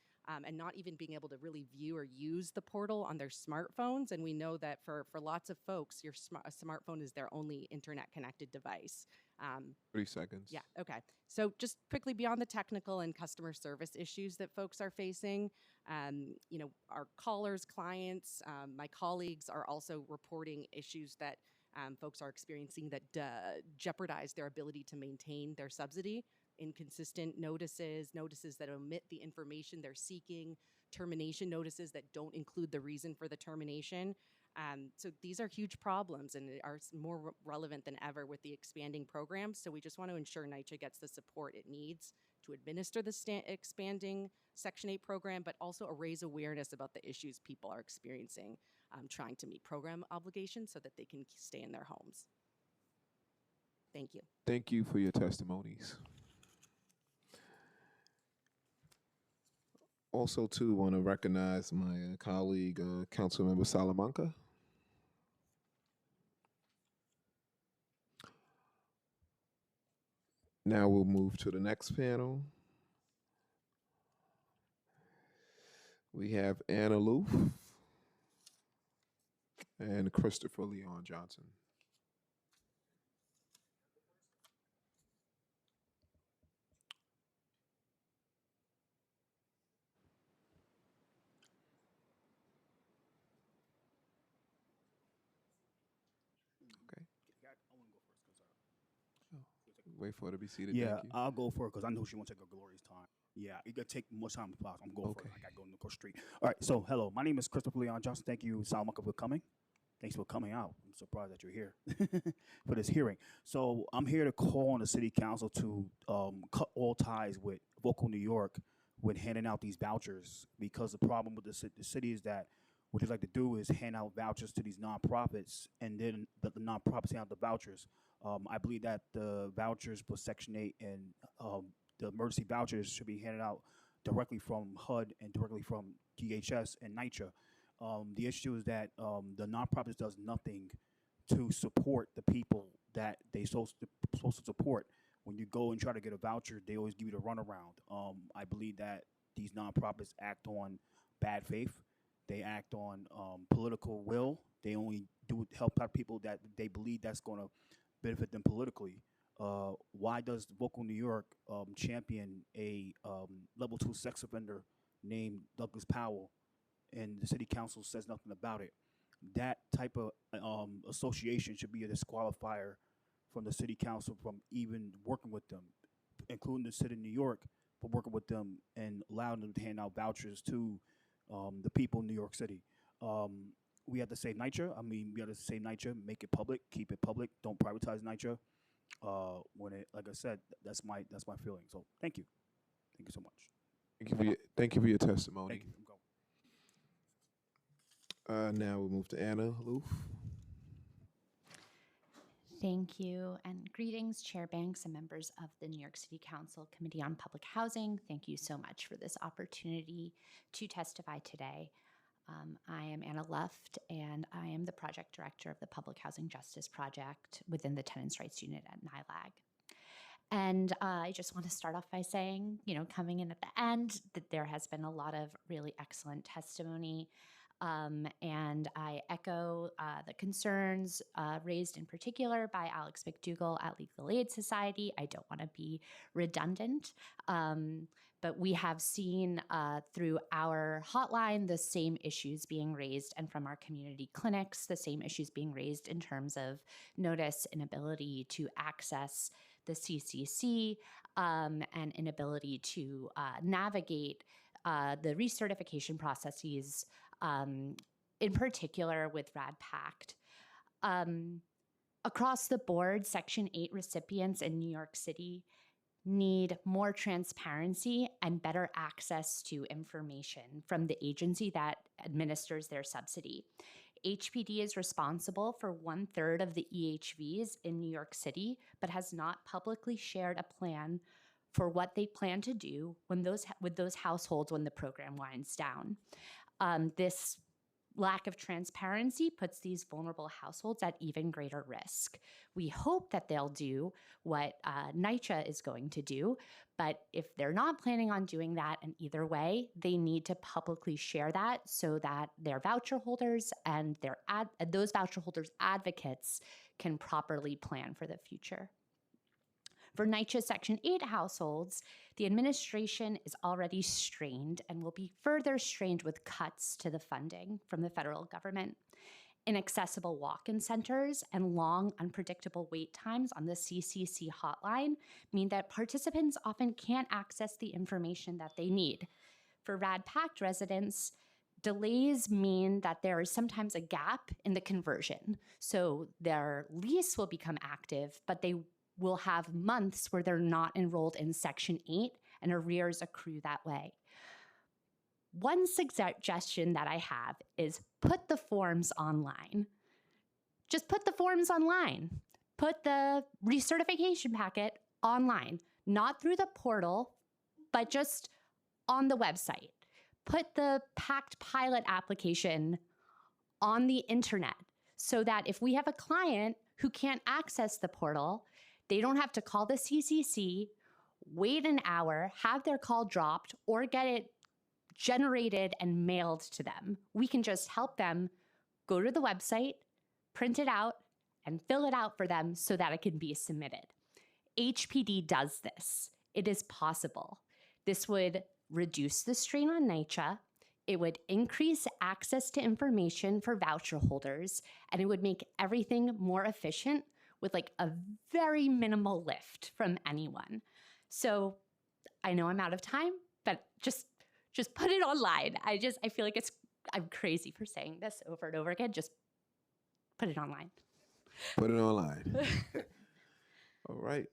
and not even being able to really view or use the portal on their smartphones. And we know that for lots of folks, a smartphone is their only internet-connected device. 30 seconds. Yeah, okay. So just quickly beyond the technical and customer service issues that folks are facing, our callers, clients, my colleagues are also reporting issues that folks are experiencing that jeopardize their ability to maintain their subsidy. Inconsistent notices that omit the information they're seeking, termination notices that don't include the reason for the termination. So these are huge problems and are more relevant than ever with the expanding programs. So we just want to ensure NYCC gets the support it needs to administer the expanding Section 8 program, but also raise awareness about the issues people are experiencing trying to meet program obligations so that they can stay in their homes. Thank you. Thank you for your testimonies. Also, too, want to recognize my colleague, Councilmember Salamanca. Now we'll move to the next panel. We have Anna Loof and Christopher Leon Johnson. Wait for her to be seated. Yeah, Thank you. I'll go for it because I know she won't take a glorious time. Yeah, it could take more time to plot. I'm going for it. I got to go in the court street. All right, so hello. My name is Christopher Leon Johnson. Thank you, Salamanca, for coming. Thanks for coming out. I'm surprised that you're here for this hearing. So I'm here to call on the city council to cut all ties with Vocal New York with handing out these vouchers, because the problem with the city is that what they like to do is hand out vouchers to these nonprofits, and then the nonprofits hand out the vouchers. I believe that the vouchers for Section 8 and the emergency vouchers should be handed out directly from HUD and directly from DHS and NYCC. The issue is that the nonprofits does nothing to support the people that they supposed to support. When you go and try to get a voucher, they always give you the runaround. I believe that these nonprofits act on bad faith. They act on political will. They only do help out people that they believe that's going to benefit them politically. Why does Vocal New York champion a level 2 sex offender named Douglas Powell, and the city council says nothing about it? That type of association should be a disqualifier from the city council from even working with them, including the city of New York, for working with them and allowing them to hand out vouchers to the people in New York City. We have to save NYCC. I mean, we have to save NYCC, make it public, keep it public, don't privatize NYCC. When it, like I said, that's my feeling. So thank you so much. Thank you for your testimony. Thank you. I'm going. Now we'll move to Anna Loof. Thank you, and greetings, Chair Banks and members of the New York City Council Committee on Public Housing. Thank you so much for this opportunity to testify today. I am Anna Luft, and I am the project director of the Public Housing Justice Project within the Tenants' Rights Unit at NYLAG. And I just want to start off by saying, coming in at the end, that there has been a lot of really excellent testimony. And I echo the concerns raised in particular by Alex McDougall at Legal Aid Society. I don't want to be redundant, but we have seen through our hotline the same issues being raised, and from our community clinics, the same issues being raised in terms of notice, inability to access the CCC, and inability to navigate the recertification processes, in particular with RAD Pact. Across the board, Section 8 recipients in New York City need more transparency and better access to information from the agency that administers their subsidy. HPD is responsible for 1/3 of the EHVs in New York City, but has not publicly shared a plan for what they plan to do with those households when the program winds down. This lack of transparency puts these vulnerable households at even greater risk. We hope that they'll do what Nycc is going to do, but if they're not planning on doing that in either way, they need to publicly share that so that their voucher holders and those voucher holders' advocates can properly plan for the future. For Nycc Section 8 households, the administration is already strained and will be further strained with cuts to the funding from the federal government. Inaccessible walk-in centers and long, unpredictable wait times on the CCC hotline mean that participants often can't access the information that they need. For RAD Pact residents, delays mean that there is sometimes a gap in the conversion. So their lease will become active, but they will have months where they're not enrolled in Section 8 and arrears accrue that way. One suggestion that I have is put the forms online. Just put the forms online. Put the recertification packet online, not through the portal, but just on the website. Put the PACT pilot application on the internet so that if we have a client who can't access the portal, they don't have to call the CCC, wait an hour, have their call dropped, or get it generated and mailed to them. We can just help them go to the website, print it out, and fill it out for them so that it can be submitted. HPD does this. It is possible. This would reduce the strain on Nycc. It would increase access to information for voucher holders, and it would make everything more efficient with like a very minimal lift from anyone. So I know I'm out of time, but just put it online. I feel like I'm crazy for saying this over and over again. Just put it online. Put it online. All right.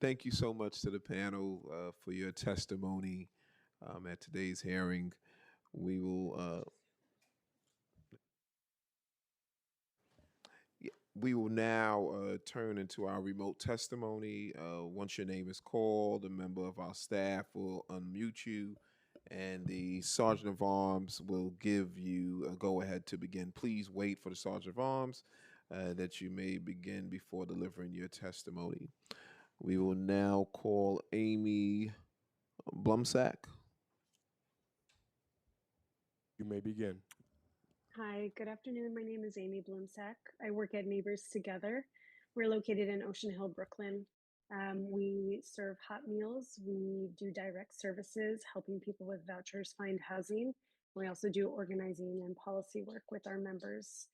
Thank you so much to the panel for your testimony at today's hearing. We will now turn into our remote testimony. Once your name is called, a member of our staff will unmute you, and the Sergeant of Arms will give you a go-ahead to begin. Please wait for the Sergeant of Arms that you may begin before delivering your testimony. We will now call Amy Blumsack. You may begin. Hi, good afternoon. My name is Amy Blumsack. I work at Neighbors Together. We're located in Ocean Hill, Brooklyn. We serve hot meals. We do direct services, helping people with vouchers find housing. We also do organizing and policy work with our members.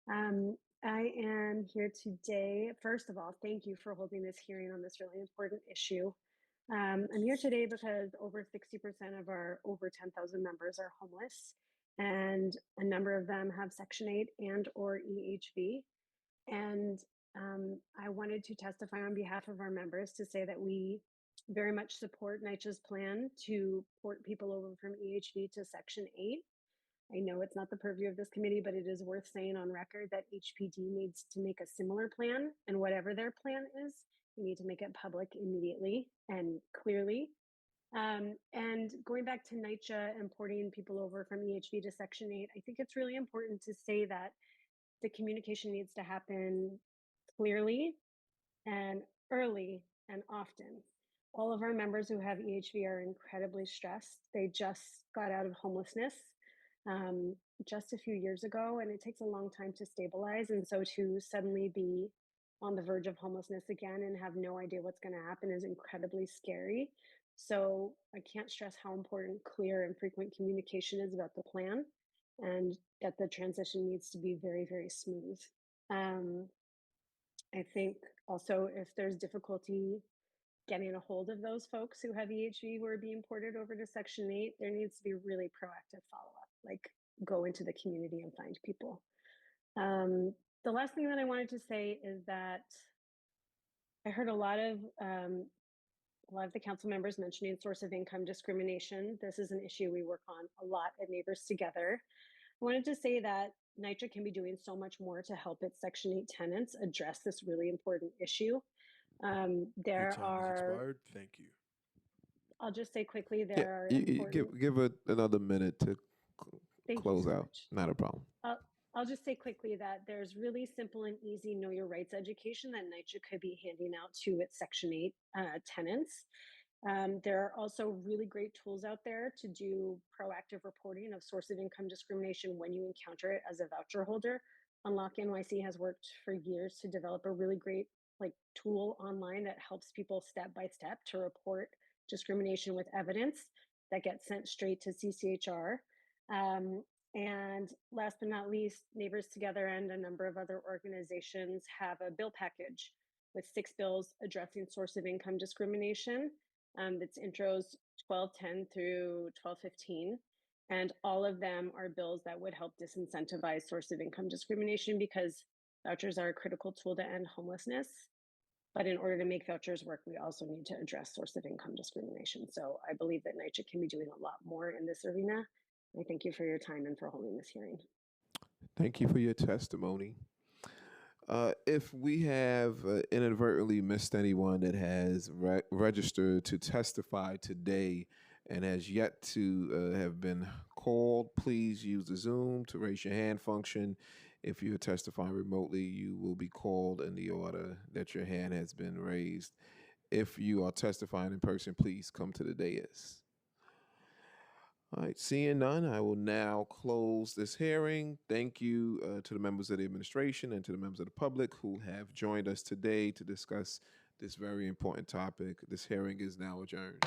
I am here today. First of all, thank you for holding this hearing on this really important issue. I'm here today because over 60% of our over 10,000 members are homeless, and a number of them have Section 8 and or EHV. And I wanted to testify on behalf of our members to say that we very much support Nycc's plan to port people over from EHV to Section 8. I know it's not the purview of this committee, but it is worth saying on record that HPD needs to make a similar plan, and whatever their plan is, we need to make it public immediately and clearly. And going back to Nycc and porting people over from EHV to Section 8, I think it's really important to say that the communication needs to happen clearly and early and often. All of our members who have EHV are incredibly stressed. They just got out of homelessness. just a few years ago, and it takes a long time to stabilize. And so to suddenly be on the verge of homelessness again and have no idea what's going to happen is incredibly scary. So I can't stress how important clear and frequent communication is about the plan, and that the transition needs to be very, very smooth. Um, I think also if there's difficulty getting a hold of those folks who have EHV who are being ported over to Section 8, there needs to be really proactive follow-up, like go into the community and find people. The last thing that I wanted to say is that I heard a lot of the council members mentioning source of income discrimination. This is an issue we work on a lot at Neighbors Together. I wanted to say that Nycc can be doing so much more to help its Section 8 tenants address this really important issue. There are, Thank you. I'll just say quickly, Yeah, there are you important, give it another minute to thank you close so out. much. Not a problem. I'll just say quickly that there's really simple and easy know your rights education that Nycc could be handing out to its Section 8 tenants. There are also really great tools out there to do proactive reporting of source of income discrimination when you encounter it as a voucher holder. Unlock NYC has worked for years to develop a really great tool online that helps people step by step to report discrimination with evidence that gets sent straight to CCHR. And last but not least, Neighbors Together and a number of other organizations have a bill package with 6 bills addressing source of income discrimination. That's intros 1210 through 1215. And all of them are bills that would help disincentivize source of income discrimination, because vouchers are a critical tool to end homelessness. But in order to make vouchers work, we also need to address source of income discrimination. So I believe that Nycc can be doing a lot more in this arena. I thank you for your time and for holding this hearing. Thank you for your testimony. If we have inadvertently missed anyone that has registered to testify today and has yet to have been called, please use the Zoom to raise your hand function. If you're testifying remotely, you will be called in the order that your hand has been raised. If you are testifying in person, please come to the dais. All right, seeing none, I will now close this hearing. Thank you to the members of the administration and to the members of the public who have joined us today to discuss this very important topic. This hearing is now adjourned.